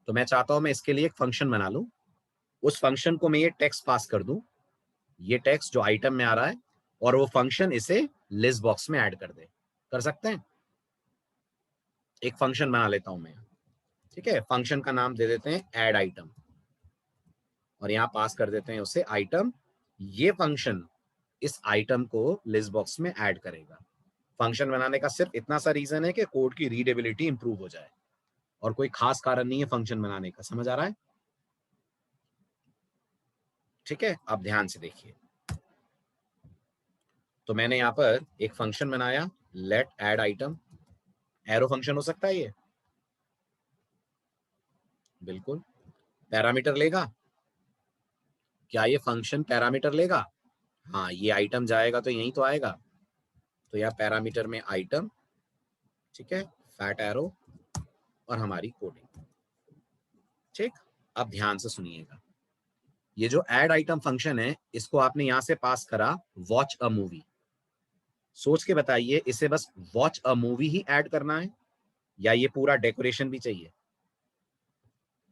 S1: तो मैं चाहता हूं मैं इसके लिए एक फंक्शन बना लूं, उस फंक्शन को मैं ये टेक्स्ट पास कर दूं, ये टेक्स्ट जो आइटम में आ रहा है, और वो फंक्शन इसे लिस्ट बॉक्स में ऐड कर दे। कर सकते हैं? एक फंक्शन बना लेता हूं मैं, ठीक है। फंक्शन का नाम दे देते हैं ऐड आइटम, और यहां पास कर देते हैं उसे आइटम। ये फंक्शन इस आइटम को लिस्ट बॉक्स में ऐड करेगा। फंक्शन बनाने का सिर्फ इतना सा रीजन है कि कोड की रीडेबिलिटी इंप्रूव हो जाए, और कोई खास कारण नहीं है फंक्शन बनाने का। समझ आ रहा है? ठीक है, अब ध्यान से देखिए। तो मैंने यहां पर एक फंक्शन बनाया, let add item. Arrow function हो सकता है ये, बिल्कुल। पैरामीटर लेगा? क्या ये फंक्शन पैरामीटर लेगा? हाँ, ये आइटम जाएगा तो यही तो आएगा। तो यह पैरामीटर में आइटम, ठीक है, फैट एरो, और हमारी कोडिंग। ठीक, अब ध्यान से सुनिएगा। ये जो ऐड आइटम फंक्शन है, इसको आपने यहां से पास करा वॉच अ मूवी। सोच के बताइए, इसे बस watch a movie he add करना है, या ये पूरा डेकोरेशन भी चाहिए?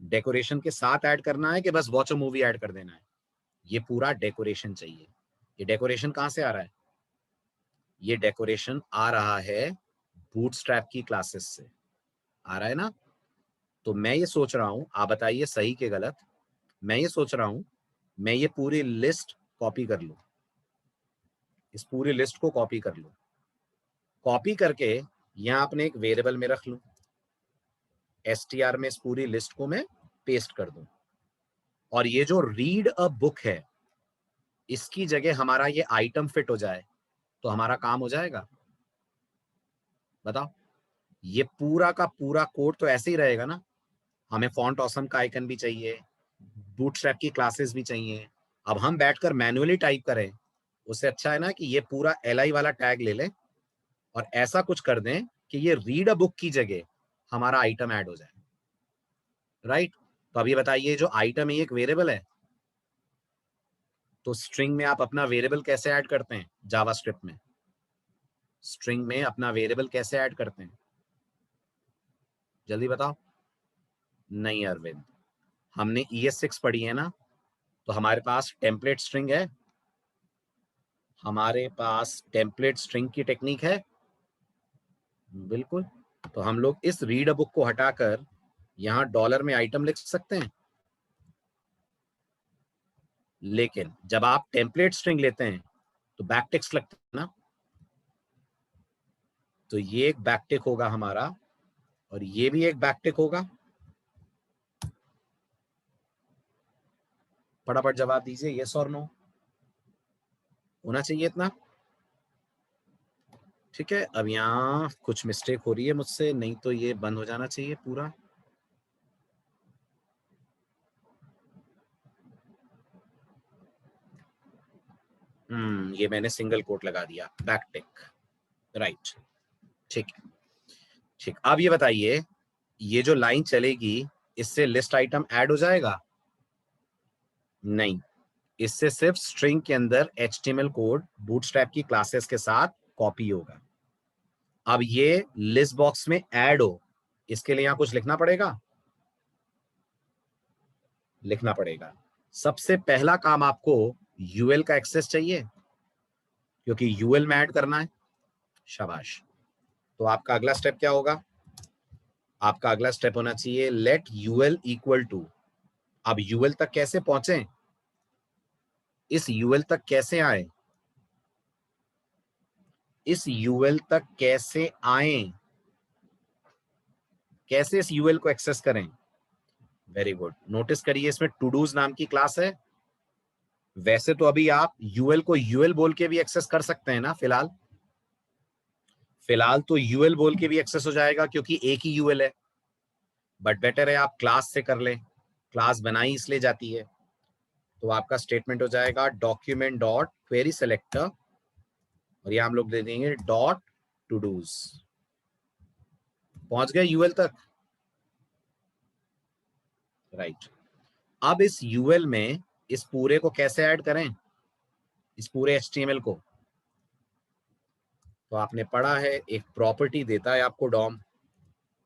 S1: डेकोरेशन के साथ ऐड करना है कि बस वॉच अ मूवी ऐड कर देना है? ये पूरा डेकोरेशन चाहिए। ये डेकोरेशन कहां से आ रहा है? ये डेकोरेशन आ रहा है बूटस्ट्रैप की क्लासेस से। आ रहा है ना? तो मैं ये सोच रहा हूं, आप बताइए सही के गलत, मैं ये सोच रहा हूं मैं ये पूरी लिस्ट कॉपी कर लूं, इस पूरी लिस्ट को कॉपी कर लूं, कॉपी करके यहां अपने एक वेरिएबल में रख लूं, str में इस पूरी लिस्ट को मैं पेस्ट कर दूं, और ये जो रीड अ बुक है, इसकी जगह हमारा ये आइटम फिट हो जाए, तो हमारा काम हो जाएगा? बताओ। ये पूरा का पूरा कोड तो ऐसे ही रहेगा ना। हमें फॉन्ट ऑसम का आइकन भी चाहिए, बूटस्ट्रैप की क्लासेस भी चाहिए। अब हम बैठकर मैन्युअली टाइप करें, उससे अच्छा है ना कि ये पूरा li वाला टैग ले लें और ऐसा कुछ कर दें कि ये रीड अ बुक की जगह हमारा आइटम ऐड हो जाए, राइट। तो अब ये बताइए, जो आइटम है एक वेरिएबल है, तो स्ट्रिंग में आप अपना वेरिएबल कैसे ऐड करते हैं? जावास्क्रिप्ट में स्ट्रिंग में अपना वेरिएबल कैसे ऐड करते हैं? जल्दी बताओ। नहीं अरविंद, हमने ES6 पढ़ी है ना, तो हमारे पास टेम्पलेट स्ट्रिंग है, हमारे पास टेम्पलेट स्ट्रिंग की टेक्निक है, बिल्कुल। तो हम लोग इस रीड अ बुक को हटाकर यहां डॉलर में आइटम लिख सकते हैं। लेकिन जब आप टेम्पलेट स्ट्रिंग लेते हैं तो बैकटिक्स लगता है ना, तो ये एक बैकटिक होगा हमारा, और ये भी एक बैकटिक होगा। फटाफट जवाब दीजिए, यस और नो। होना चाहिए इतना, ठीक है। अब यहाँ कुछ मिस्टेक हो रही है मुझसे, नहीं तो ये बंद हो जाना चाहिए पूरा। ये मैंने सिंगल कोट लगा दिया, बैकटिक, राइट। ठीक है, ठीक। अब ये बताइए, ये जो लाइन चलेगी, इससे लिस्ट आइटम ऐड हो जाएगा? नहीं, इससे सिर्फ स्ट्रिंग के अंदर HTML कोड बूटस्ट्रैप की क्लासेस के साथ कॉपी होगा। अब ये लिस्ट बॉक्स में ऐड हो, इसके लिए यहां कुछ लिखना पड़ेगा, लिखना पड़ेगा। सबसे पहला काम आपको यूएल का एक्सेस चाहिए, क्योंकि यूएल में ऐड करना है। शाबाश। तो आपका अगला स्टेप क्या होगा? आपका अगला स्टेप होना चाहिए लेट यूएल इक्वल टू। अब यूएल तक कैसे पहुंचे, इस यूएल तक कैसे आए, इस यूएल तक कैसे आए, कैसे इस यूएल को एक्सेस करें? Very good. नोटिस करिए, इसमें टू डूज नाम की क्लास है। वैसे तो अभी आप यूएल को यूएल बोल के भी एक्सेस कर सकते हैं ना, फिलहाल फिलहाल तो यूएल बोल के भी एक्सेस हो जाएगा, क्योंकि एक ही यूएल है। बट बेटर है आप क्लास से कर लें, क्लास बनाई इसलिए जाती है। तो आपका स्टेटमेंट हो जाएगा डॉक्यूमेंट डॉट क्वेरी सेलेक्टर, और यहां हम लोग दे देंगे डॉट टू डूज। पहुंच गए यूएल तक, राइट। अब इस यूएल में इस पूरे को कैसे ऐड करें, इस पूरे एचटीएमएल को? तो आपने पढ़ा है एक प्रॉपर्टी देता है आपको डॉम,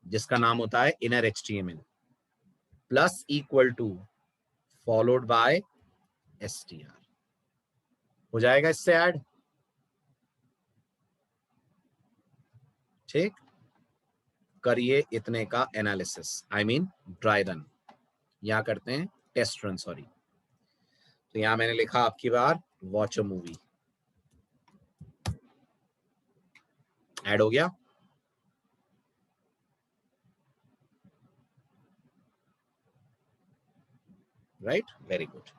S1: जिसका नाम होता है inner HTML plus equal to followed by STR. हो जाएगा इससे ऐड, ठीक। करिए इतने का analysis, I mean dry run, यहां करते हैं टेस्ट रन, सॉरी। तो यहां मैंने लिखा आपकी बार वॉच अ मूवी, ऐड हो गया। Right, very good.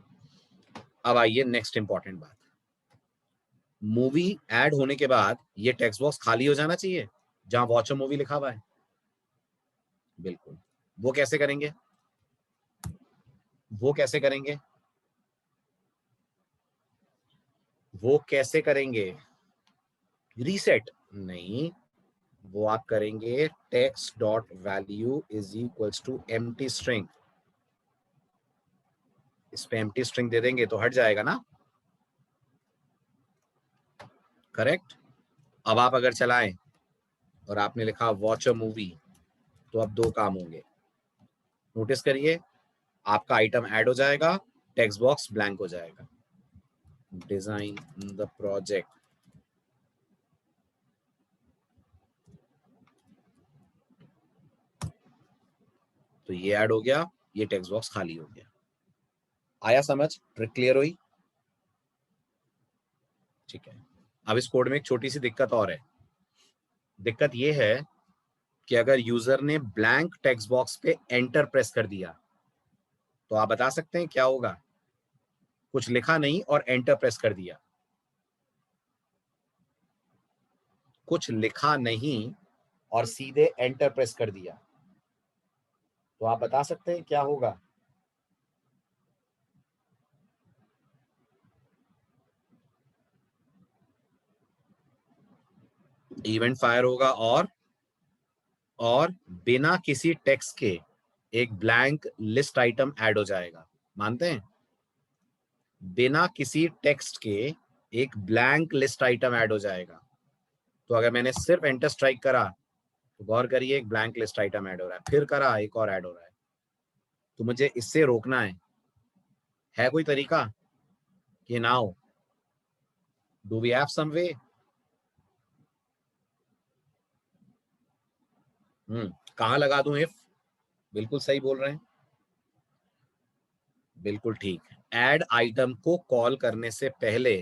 S1: अब आइए नेक्स्ट इंपॉर्टेंट बात, मूवी ऐड होने के बाद ये टेक्स्ट बॉक्स खाली हो जाना चाहिए जहां वॉच अ मूवी लिखा हुआ है। बिल्कुल। वो कैसे करेंगे, वो कैसे करेंगे, वो कैसे करेंगे? रीसेट नहीं, वो आप करेंगे text dot value is equals to empty string. इस पे एम्प्टी स्ट्रिंग दे देंगे तो हट जाएगा ना, करेक्ट। अब आप अगर चलाएं और आपने लिखा वॉच अ मूवी, तो अब दो काम होंगे, नोटिस करिए, आपका आइटम ऐड हो जाएगा, टेक्स्ट बॉक्स ब्लैंक हो जाएगा। डिजाइन द प्रोजेक्ट, तो ये ऐड हो गया, ये टेक्स्ट बॉक्स खाली हो गया। आया समझ, ट्रिक क्लियर हुई? ठीक है। अब इस कोड में एक छोटी सी दिक्कत और है। दिक्कत ये है कि अगर यूजर ने ब्लैंक टेक्स्ट बॉक्स पे एंटर प्रेस कर दिया, तो आप बता सकते हैं क्या होगा? कुछ लिखा नहीं और एंटर प्रेस कर दिया, कुछ लिखा नहीं और सीधे एंटर प्रेस कर दिया, तो आप बता सकते हैं क्या होगा? इवेंट फायर होगा और बिना किसी टेक्स्ट के एक ब्लैंक लिस्ट आइटम ऐड हो जाएगा। मानते हैं? बिना किसी टेक्स्ट के एक ब्लैंक लिस्ट आइटम ऐड हो जाएगा। तो अगर मैंने सिर्फ एंटर स्ट्राइक करा, तो गौर करिए एक ब्लैंक लिस्ट आइटम ऐड हो रहा है, फिर करा एक और ऐड हो रहा है। तो मुझे इससे रोकना है कोई तरीका कि ना हो? डू वी हैव सम वे? कहाँ लगा दूं इफ? बिल्कुल सही बोल रहे हैं, बिल्कुल ठीक। ऐड आइटम को कॉल करने से पहले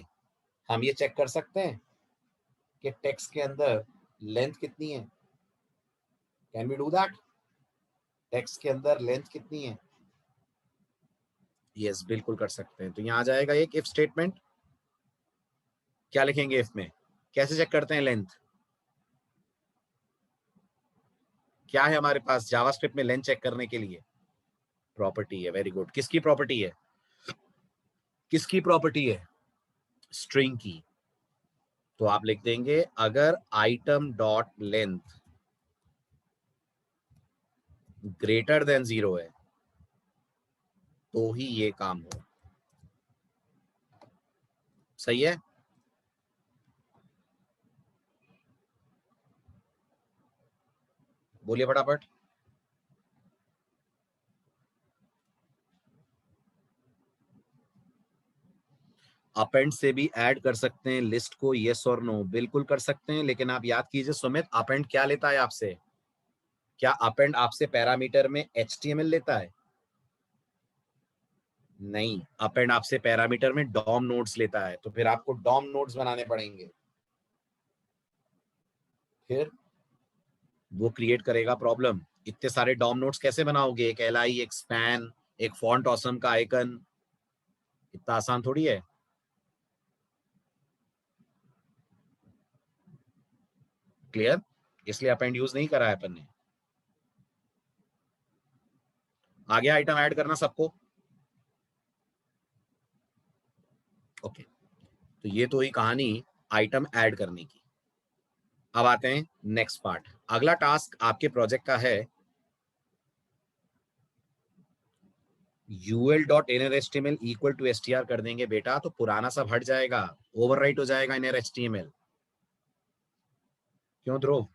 S1: हम ये चेक कर सकते हैं कि टेक्स्ट के अंदर लेंथ कितनी है। Can we do that? Text के अंदर लेंथ कितनी है? यस, बिल्कुल कर सकते हैं। तो यहां आ जाएगा एक इफ स्टेटमेंट। क्या लिखेंगे इफ में? कैसे चेक करते हैं लेंथ? क्या है हमारे पास जावास्क्रिप्ट में लेंथ चेक करने के लिए? प्रॉपर्टी है, वेरी गुड। किसकी प्रॉपर्टी है? किसकी प्रॉपर्टी है? स्ट्रिंग की। तो आप लिख देंगे अगर item dot length greater than 0 है, तो ही ये काम हो। सही है? बोलिए फटाफट। अपेंड से भी ऐड कर सकते हैं लिस्ट को, यस और नो, बिल्कुल कर सकते हैं। लेकिन आप याद कीजिए सुमित, अपेंड क्या लेता है आपसे? क्या अपेंड आपसे पैरामीटर में एचटीएमएल लेता है? नहीं, अपेंड आपसे पैरामीटर में डॉम नोड्स लेता है। तो फिर आपको डॉम नोड्स बनाने पड़ेंगे, फिर वो क्रिएट करेगा प्रॉब्लम। इतने सारे डॉम नोड्स कैसे बनाओगे? एक एलआई, एक स्पैन, एक फॉन्ट ऑसम का आइकन, इतना आसान थोड़ी है। क्लियर? इसलिए अपेंड यूज नहीं करा है अपन ने। आगे आइटम ऐड करना सबको। ओके, तो ये तो ही कहानी आइटम ऐड करने की। अब आते हैं नेक्स्ट पार्ट। अगला टास्क आपके प्रोजेक्ट का है, UL dot inner HTML equal to STR कर देंगे बेटा, तो पुराना सब हट जाएगा, ओवरराइट हो जाएगा इनर एचटीएमएल। क्यों ध्रुव?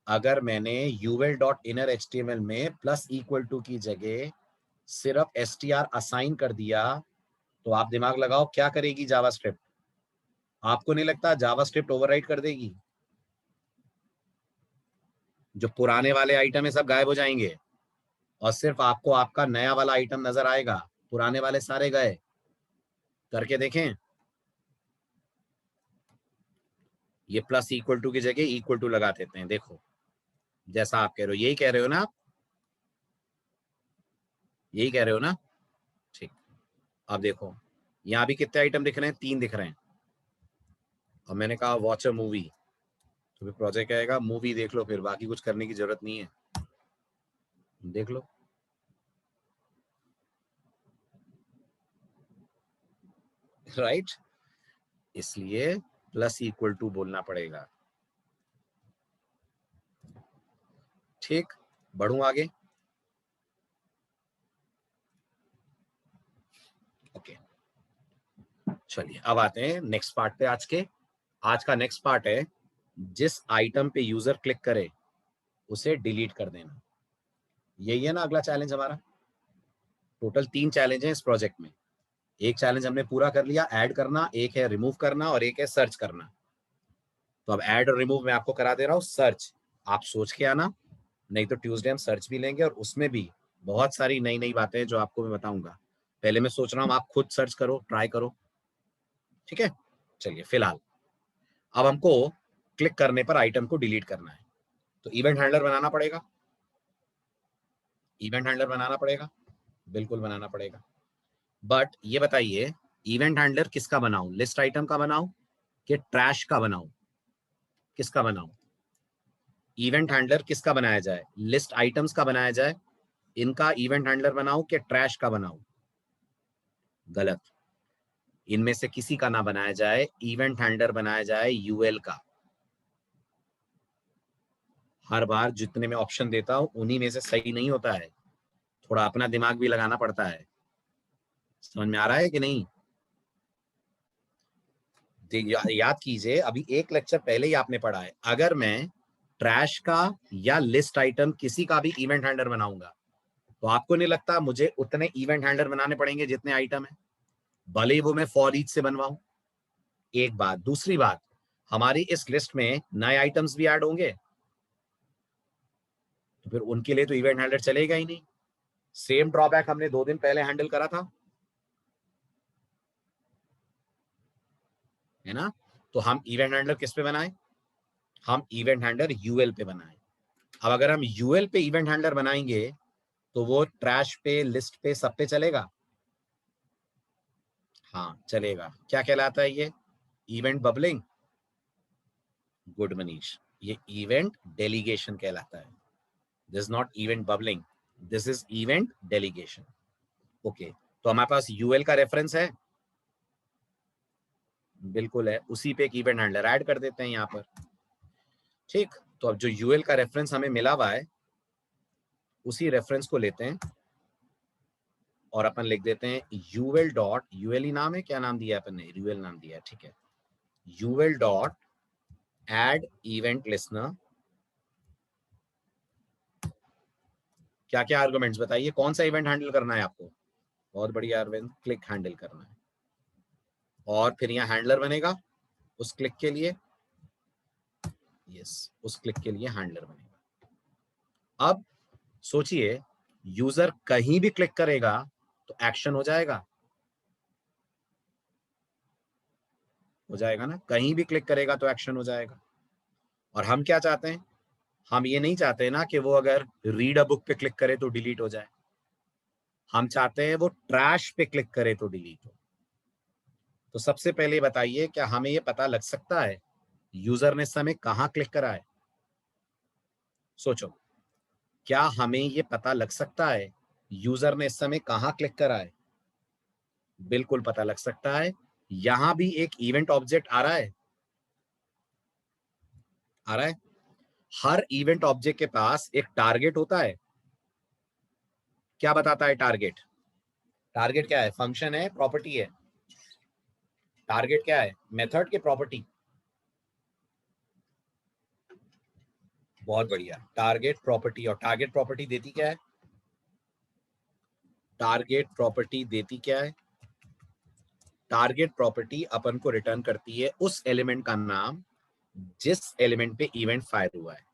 S1: अगर मैंने यूएल डॉट इनर एचटीएमएल में प्लस इक्वल टू की जगह सिर्फ एसटीआर असाइन कर दिया, तो आप दिमाग लगाओ क्या करेगी जावास्क्रिप्ट? आपको नहीं लगता जावास्क्रिप्ट ओवरराइट कर देगी? जो पुराने वाले आइटम है सब गायब हो जाएंगे और सिर्फ आपको आपका नया वाला आइटम नजर आएगा, पुराने वाले सारे गए। करके देखें। ये प्लस इक्वल टू की जगह इक्वल टू लगा देते हैं, देखो जैसा आप कह रहे हो, यही कह रहे हो ना आप? यही कह रहे हो ना? ठीक। अब देखो यहाँ भी कितने आइटम दिख रहे हैं? 3 दिख रहे हैं। और मैंने कहा वॉच अ मूवी, तो फिर प्रोजेक्ट आएगा मूवी देख लो, फिर बाकी कुछ करने की जरूरत नहीं है, देख लो। राइट? इसलिए प्लस इक्वल टू बोलना पड़ेगा। ठीक, बढ़ूं आगे? ओके, चलिए अब आते हैं नेक्स्ट पार्ट पे। आज का नेक्स्ट पार्ट है, जिस आइटम पे यूजर क्लिक करे उसे डिलीट कर देना। यही है ना अगला चैलेंज हमारा? टोटल 3 चैलेंज हैं इस प्रोजेक्ट में। एक चैलेंज हमने पूरा कर लिया, ऐड करना, एक है रिमूव करना और एक है सर्च करना। तो अब ऐड और रिमूव मैं आपको करा दे रहा हूँ, सर्च आप सोच के आना, नहीं तो ट्यूसडे हम सर्च भी लेंगे और उसमें भी बहुत सारी नई नई बातें हैं जो आपको मैं बताऊंगा। पहले मैं सोच रहा हूँ आप खुद सर्च करो, ट्राई करो, ठीक है? चलिए फिलहाल अब हमको क्लिक करने पर आइटम को डिलीट करना है, तो इवेंट हैंडलर बनाना पड़ेगा। इवेंट हैंडलर बनाना पड़ेगा, बिल्कुल बनाना पड़ेगा। बट ये बताइए इवेंट हैंडलर किसका बनाऊं? लिस्ट आइटम का बनाऊं कि ट्रैश का बनाऊं? किसका बनाऊं? इवेंट हैंडलर किसका बनाया जाए? लिस्ट आइटम्स का बनाया जाए, इनका इवेंट हैंडलर बनाऊं कि ट्रैश का बनाऊं? गलत, इनमें से किसी का ना बनाया जाए, इवेंट हैंडलर बनाया जाए यूएल का। हर बार जितने में ऑप्शन देता हूं उन्हीं में से सही नहीं होता है, थोड़ा अपना दिमाग भी लगाना पड़ता है। समझ में आ रहा है कि नहीं? याद कीजिए अभी एक लेक्चर पहले ही आपने पढ़ा है, अगर मैं ट्रैश का या लिस्ट आइटम किसी का भी इवेंट हैंडलर बनाऊंगा तो आपको नहीं लगता मुझे उतने इवेंट हैंडलर बनाने पड़ेंगे जितने आइटम है, भले ही वो मैं फॉर ईच से बनवाऊं? एक बात। दूसरी बात, हमारी इस लिस्ट में नए आइटम्स भी ऐड होंगे, तो फिर उनके लिए तो इवेंट हैंडलर चलेगा ही नहीं। सेम ड्रॉबैक हमने 2 दिन पहले हैंडल करा था, है ना? तो हम इवेंट हैंडलर किस पे बनाए? हम इवेंट हैंडलर यूएल पे बनाए। अब अगर हम यूएल पे इवेंट हैंडलर बनाएंगे तो वो ट्रैश पे, लिस्ट पे, सब पे चलेगा? हाँ चलेगा। क्या कहलाता है ये? Event bubbling. गुड मनीष, ये इवेंट डेलीगेशन कहलाता है। This is not event bubbling, this is event delegation. Okay, तो हमारे पास यूएल का रेफरेंस है? बिल्कुल है, उसी पे एक इवेंट हैंडलर ऐड कर देते हैं यहाँ पर। ठीक, तो अब जो यूएल का रेफरेंस हमें मिला हुआ है उसी रेफरेंस को लेते हैं और अपन लिख देते हैं यूएल डॉट, यूएल ही नाम है, क्या नाम दिया अपन ने? यूएल नाम दिया है, ठीक है। UL dot add event listener. क्या क्या आर्गुमेंट्स बताइए, कौन सा इवेंट हैंडल करना है आपको? बहुत बढ़िया अरविंद, क्लिक हैंडल करना है। और फिर यहाँ हैंडलर बनेगा उस क्लिक के लिए, यस, उस क्लिक के लिए हैंडलर बनेगा। अब सोचिए यूजर कहीं भी क्लिक करेगा तो एक्शन हो जाएगा? हो जाएगा ना, कहीं भी क्लिक करेगा तो एक्शन हो जाएगा। और हम क्या चाहते हैं? हम ये नहीं चाहते ना कि वो अगर रीड अ बुक पे क्लिक करे तो डिलीट हो जाए, हम चाहते हैं वो ट्रैश पे क्लिक करे तो डिलीट हो। तो सबसे पहले बताइए क्या हमें ये पता लग सकता है यूजर ने इस समय कहां क्लिक करा है? सोचो, क्या हमें ये पता लग सकता है यूजर ने इस समय कहां क्लिक करा है? बिल्कुल पता लग सकता है। यहां भी एक इवेंट ऑब्जेक्ट आ रहा है, आ रहा है। हर इवेंट ऑब्जेक्ट के पास एक टारगेट होता है, क्या बताता है टारगेट? टारगेट क्या है? फंक्शन है, प्रॉपर्टी है? टारगेट क्या है? मेथड की प्रॉपर्टी? बहुत बढ़िया, टारगेट प्रॉपर्टी। और टारगेट प्रॉपर्टी देती क्या है? टारगेट प्रॉपर्टी देती क्या है? टारगेट प्रॉपर्टी अपन को रिटर्न करती है उस एलिमेंट का नाम जिस एलिमेंट पे इवेंट फायर हुआ है।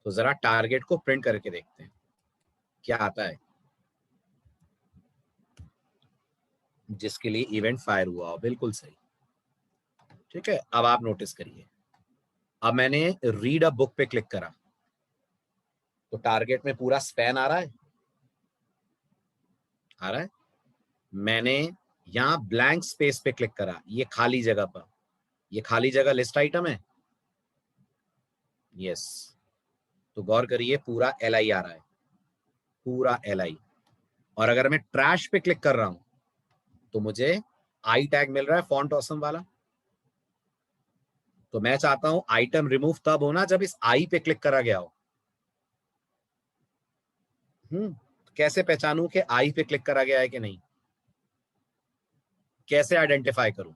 S1: तो जरा टारगेट को प्रिंट करके देखते हैं क्या आता है, जिसके लिए इवेंट फायर हुआ हो। बिल्कुल सही। ठीक है, अब आप नोटिस करिए, अब मैंने रीड अ बुक पे क्लिक करा तो टारगेट में पूरा स्पैन आ रहा है, आ रहा है। मैंने यहां ब्लैंक स्पेस पे क्लिक करा, ये खाली जगह पर, ये खाली जगह लिस्ट आइटम है। यस, तो गौर करिए पूरा एल आई आ रहा है, पूरा एल आई। और अगर मैं ट्रैश पे क्लिक कर रहा हूं तो मुझे आई टैग मिल रहा है, फॉन्ट ऑसम वाला। तो मैं चाहता हूं आइटम रिमूव तब होना जब इस आई पे क्लिक करा गया हो। कैसे पहचानूं कि आई पे क्लिक करा गया है कि नहीं? कैसे आइडेंटिफाई करूं?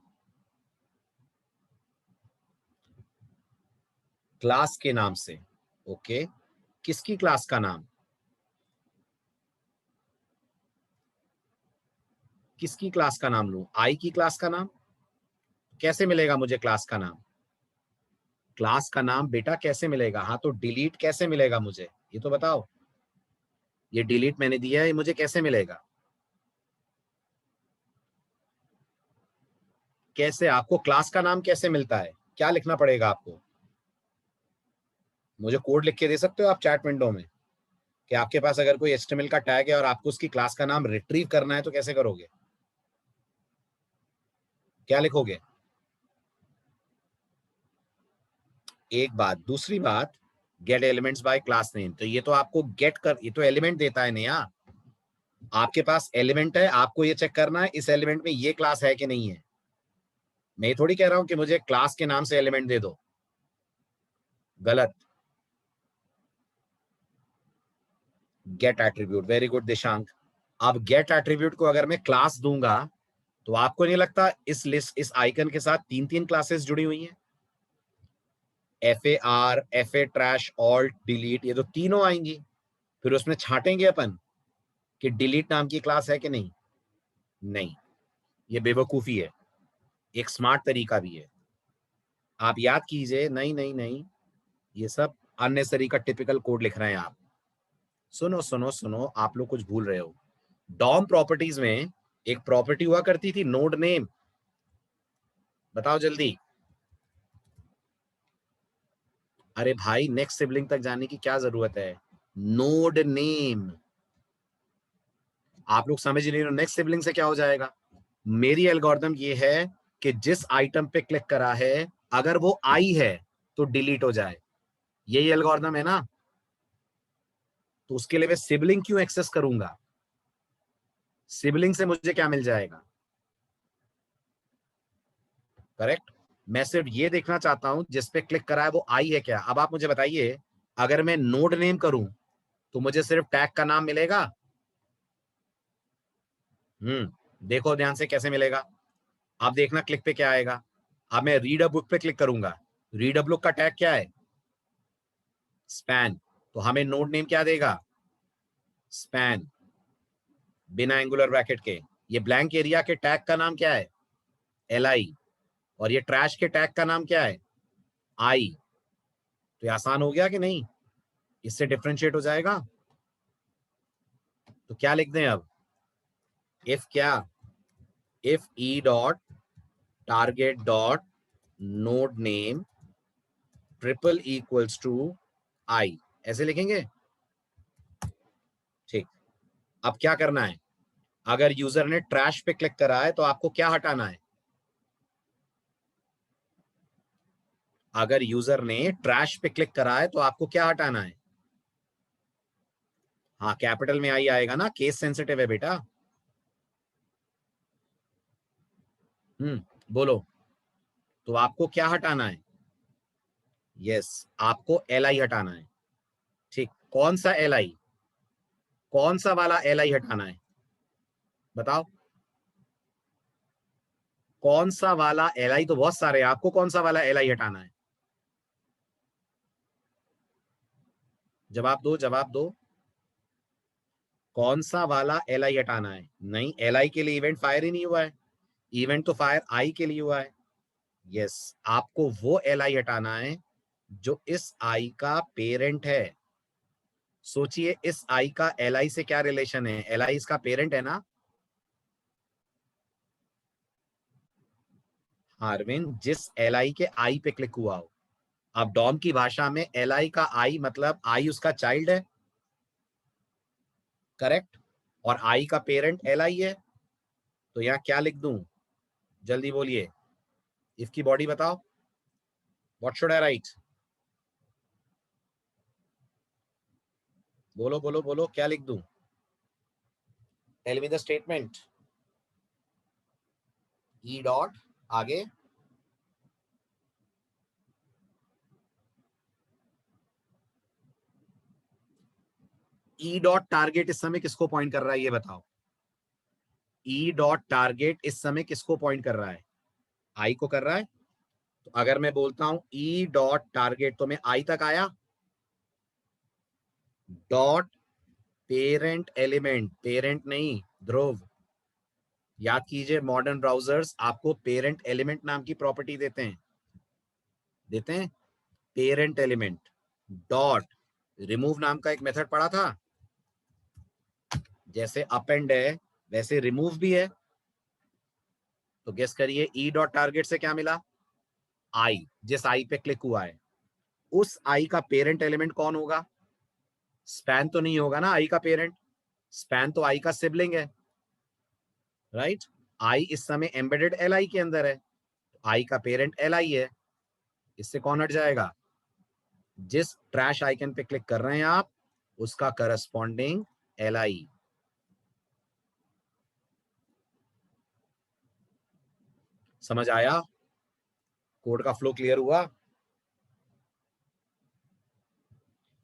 S1: क्लास के नाम से। ओके, किसकी क्लास का नाम? किसकी क्लास का नाम लूं? आई की क्लास का नाम? कैसे मिलेगा मुझे क्लास का नाम? क्लास का नाम बेटा कैसे मिलेगा? हाँ, तो डिलीट कैसे मिलेगा मुझे, ये तो बताओ। ये डिलीट मैंने दिया है, ये मुझे कैसे मिलेगा? कैसे? आपको क्लास का नाम कैसे मिलता है? क्या लिखना पड़ेगा आपको? मुझे कोड लिख के दे सकते हो आप चैट विंडो में कि आपके पास अगर कोई एचटीएमएल का टैग है और आपको उसकी क्लास का नाम रिट्रीव करना है तो कैसे करोगे? क्या लिखोगे? एक बात, दूसरी बात, gate elements bye class name, तो ये तो आपको गेट कर, ये तो एलिमेंट देता है नया। आपके पास एलिमेंट है, आपको ये चेक करना है इस एलिमेंट में ये क्लास है कि नहीं है। मैं ये थोड़ी कह रहा हूं कि मुझे क्लास के नाम से एलिमेंट दे दो, गलत। Get attribute, very good Dishank. अब गेट एट्रीब्यूट को अगर मैं क्लास दूंगा तो आपको नहीं लगता इस लिस्ट, इस आइकन के साथ तीन तीन क्लासेस जुड़ी हुई हैं? FAR, FA trash, alt, delete, ये तो तीनों आएंगी। फिर उसमें छांटेंगे अपन कि डिलीट नाम की क्लास है कि नहीं। नहीं, ये बेवकूफी है। एक स्मार्ट तरीका भी है, आप याद कीजिए। नहीं नहीं नहीं, ये सब अननेसेसरी का टिपिकल कोड लिख रहे हैं आप। सुनो सुनो सुनो, आप लोग कुछ भूल रहे हो। डॉम प्रॉपर्टीज में एक प्रॉपर्टी हुआ करती थी, नोड नेम। बताओ जल्दी। अरे भाई, नेक्स्ट सिबलिंग तक जाने की क्या जरूरत है? Node name. आप लोग समझ नहीं रहे हो, नेक्स्ट सिबलिंग से क्या हो जाएगा? मेरी एल्गोरिथम ये है कि जिस आइटम पे क्लिक करा है अगर वो आई है तो डिलीट हो जाए। यही एल्गोरिथम है ना? तो उसके लिए मैं सिबलिंग क्यों एक्सेस करूंगा? सिबलिंग से मुझे क्या मिल जाएगा? करेक्ट। मैं सिर्फ ये देखना चाहता हूं जिस पे क्लिक करा है वो आई है क्या। अब आप मुझे बताइए, अगर मैं नोड नेम करूं तो मुझे सिर्फ टैग का नाम मिलेगा? देखो ध्यान से कैसे मिलेगा। आप देखना क्लिक पे क्या आएगा। अब मैं रीड अ बुक पे क्लिक करूंगा, रीड अ बुक का टैग क्या है? स्पैन। तो हमें नोड नेम क्या देगा? स्पैन, बिना एंगुलर ब्रैकेट के। ये ब्लैंक एरिया के टैग का नाम क्या है? LI। और ये ट्रैश के टैग का नाम क्या है? आई। तो ये आसान हो गया कि नहीं? इससे डिफरेंशिएट हो जाएगा। तो क्या लिख दें अब? इफ क्या? If E dot target dot node name triple equals to I, ऐसे लिखेंगे। ठीक। अब क्या करना है? अगर यूजर ने ट्रैश पे क्लिक करा है तो आपको क्या हटाना है? अगर यूजर ने ट्रैश पे क्लिक करा है तो आपको क्या हटाना है? हाँ, कैपिटल में आई आएगा ना, केस सेंसिटिव है बेटा। बोलो। तो आपको क्या हटाना है? यस, आपको LI हटाना है। ठीक, कौन सा LI? कौन सा वाला Li हटाना है बताओ, कौन सा वाला Li? तो बहुत सारे हैं, आपको कौन सा वाला Li हटाना है? जवाब दो, जवाब दो, कौन सा वाला Li हटाना है? नहीं, Li के लिए इवेंट फायर ही नहीं हुआ है, इवेंट तो फायर I के लिए हुआ है। यस, आपको वो Li हटाना है जो इस I का पेरेंट है। सोचिए इस I का Li से क्या रिलेशन है? Li इसका पेरेंट है ना? अरविंद, जिस Li के I पे क्लिक हुआ हो। अब डॉम की भाषा में Li का I मतलब I उसका चाइल्ड है, करेक्ट, और I का पेरेंट Li है। तो यहां क्या लिख दूं? जल्दी बोलिए, इसकी बॉडी बताओ, व्हाट शुड आई राइट? बोलो बोलो बोलो, क्या लिख दूं? Tell me the statement. E dot, आगे ई डॉट टारगेट इस समय किसको पॉइंट कर रहा है ये बताओ? ई डॉट टारगेट इस समय किसको पॉइंट कर रहा है? आई को कर रहा है। तो अगर मैं बोलता हूं ई डॉट टारगेट, तो मैं आई तक आया। डॉट पेरेंट एलिमेंट, पेरेंट नहीं ध्रुव, याद कीजिए मॉडर्न ब्राउजर्स आपको पेरेंट एलिमेंट नाम की प्रॉपर्टी देते हैं, देते हैं पेरेंट एलिमेंट। डॉट रिमूव नाम का एक मेथड पढ़ा था, जैसे अपेंड है वैसे रिमूव भी है। तो गेस करिए ई डॉट टारगेट से क्या मिला? आई, जिस आई पे क्लिक हुआ है उस आई का पेरेंट एलिमेंट कौन होगा? स्पैन तो नहीं होगा ना आई का पेरेंट, स्पैन तो आई का सिबलिंग है, राइट। आई इस समय एम्बेडेड एल आई के अंदर है, आई का पेरेंट एल आई है। इससे कौन हट जाएगा? जिस ट्रैश आइकन पे क्लिक कर रहे हैं आप उसका करस्पॉन्डिंग एल आई। समझ आया? कोड का फ्लो क्लियर हुआ?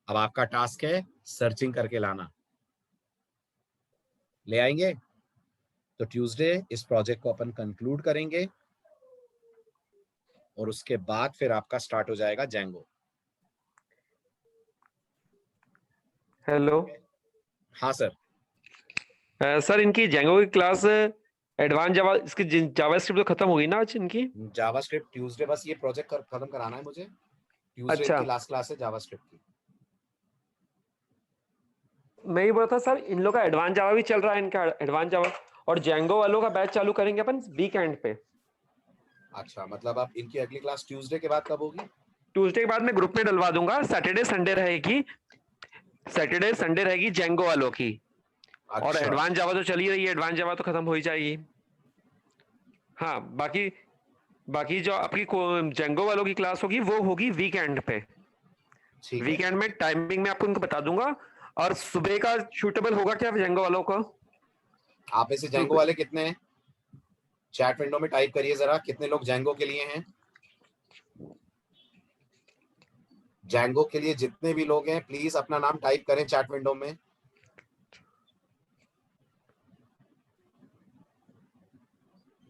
S1: अब आपका टास्क है सर्चिंग करके लाना, ले आएंगे? तो ट्यूसडे इस प्रोजेक्ट को अपन कंक्लूड करेंगे और उसके बाद फिर आपका स्टार्ट हो जाएगा जेंगो।
S2: हेलो
S1: हाँ सर।
S2: सर, इनकी जेंगो की क्लास एडवांस जावा, इसकी जावास्क्रिप्ट तो खत्म हो गई ना आज इनकी?
S1: जावास्क्रिप्ट ट्यूसडे, बस ये प्रोजेक्ट खत्म कराना है मुझे। ट्यूसडे
S2: अच्छा,
S1: इनकी लास्ट क्लास है जावास्क्रिप्ट की।
S2: मैं ये बोला था सर, इन लोग का एडवांस जावा भी चल रहा है, इनका एडवांस जावा और जेंगो वालों का बैच चालू करेंगे अपन वीकेंड पे।
S1: अच्छा, मतलब अब इनकी अगली क्लास ट्यूसडे के बाद कब होगी?
S2: ट्यूसडे के बाद मैं ग्रुप में डलवा दूंगा, सैटरडे संडे रहेगी, सैटरडे संडे रहेगी जेंगो वालों की। और
S1: अच्छा
S2: एडवांस जावा तो चली रही है, एडवांस जावा तो खत्म हो ही जाएगी। हाँ, बाकी बाकी जो आपकी जेंगो वालों की क्लास होगी वो होगी वीकेंड पे।
S1: ठीक है।
S2: वीकेंड में टाइमिंग में आपको उनको बता दूंगा। और सुबह का शूटेबल होगा क्या जेंगो वालों को?
S1: आप में से जेंगो वाले कितने हैं? चैट विंडो में टाइप करिए जरा, कितने लोग जेंगो के लिए हैं? जेंगो के लिए जितने भी लोग हैं प्लीज अपना नाम टाइप करें चैट विंडो में।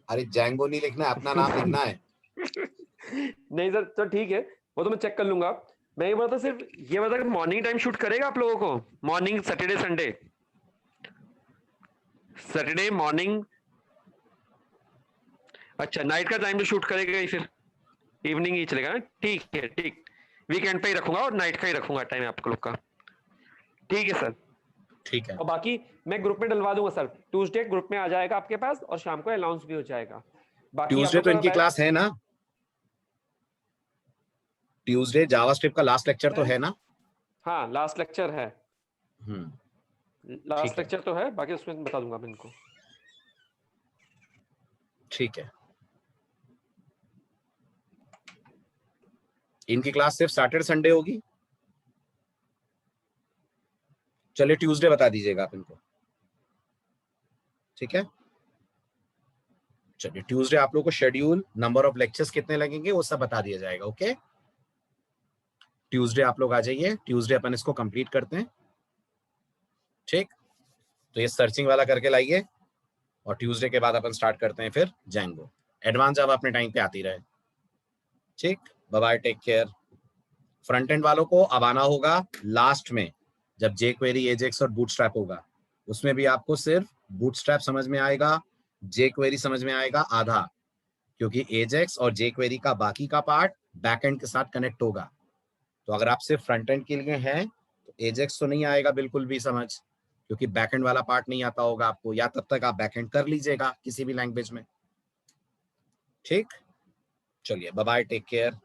S1: अरे जेंगो नहीं लिखना है, अपना नाम लिखना है।
S2: नहीं सर, तो ठीक है, वो तो मैं चेक कर लूंगा। मैं ये बता, सिर्फ ये बता कि मॉर्निंग टाइम शूट करेगा आप लोगों को? Morning Saturday Sunday, Saturday morning. अच्छा, नाइट का टाइम तो शूट करेगा ही, फिर इवनिंग ही चलेगा ना? ठीक है, ठीक। वीकेंड पे ही रखूंगा और नाइट का ही रखूंगा टाइम आप लोग का। ठीक है सर।
S1: ठीक है।
S2: और बाकी मैं ग्रुप में डलवा दूंगा सर, ट्यूसडे ग्रुप में आ जाएगा आपके पास और शाम को अनाउंस भी हो जाएगा। बाकी आप
S1: ट्यूसडे
S2: लोग
S1: तो
S2: का
S1: इनकी
S2: बैच।
S1: क्लास है ना? ट्यूसडे जावास्क्रिप्ट का लास्ट लेक्चर तो है ना?
S2: हाँ, लास्ट लेक्चर है।
S1: ठीक
S2: लास्ट
S1: है।
S2: लेक्चर तो है, बाकी उसमें बता दूंगा मैं इनको।
S1: ठीक है। इनकी क्लास सिर्फ सैटरडे संडे होगी? चलिए ट्यूसडे बता दीजिएगा आप इनको, ठीक है? चलिए ट्यूसडे आप लोगों को शेड्यूल, नंबर ऑफ लेक्चर्स कितने लगेंगे वो सब बता दिया जाएगा, ओके? ट्यूसडे आप लोग आ जाइए, ट्यूसडे अपन इसको कंप्लीट करते हैं, ठीक? तो ये सर्चिंग वाला करके लाइए और ट्यूसडे के बाद अपन स्टार्ट करते हैं फिर जैंगो। एडवांस जावा अपने टाइम पे आती रहे। ठीक, bye bye, take care. Front end वालों को अब आना होगा लास्ट में, जब जे क्वेरी, एजेक्स और बूटस्ट्रैप होगा, उसमें भी आपको सिर्फ बूटस्ट्रैप समझ में आएगा, जे क्वेरी समझ में आएगा आधा, क्योंकि एजेक्स और जे क्वेरी का बाकी का पार्ट बैकएंड के साथ कनेक्ट होगा। तो अगर आप सिर्फ फ्रंट एंड के लिए हैं तो एजेक्स तो नहीं आएगा बिल्कुल भी समझ, क्योंकि बैकएंड वाला पार्ट नहीं आता होगा आपको, या तब तक आप बैकएंड कर लीजिएगा किसी भी लैंग्वेज में। ठीक, चलिए बाय बाय, टेक केयर।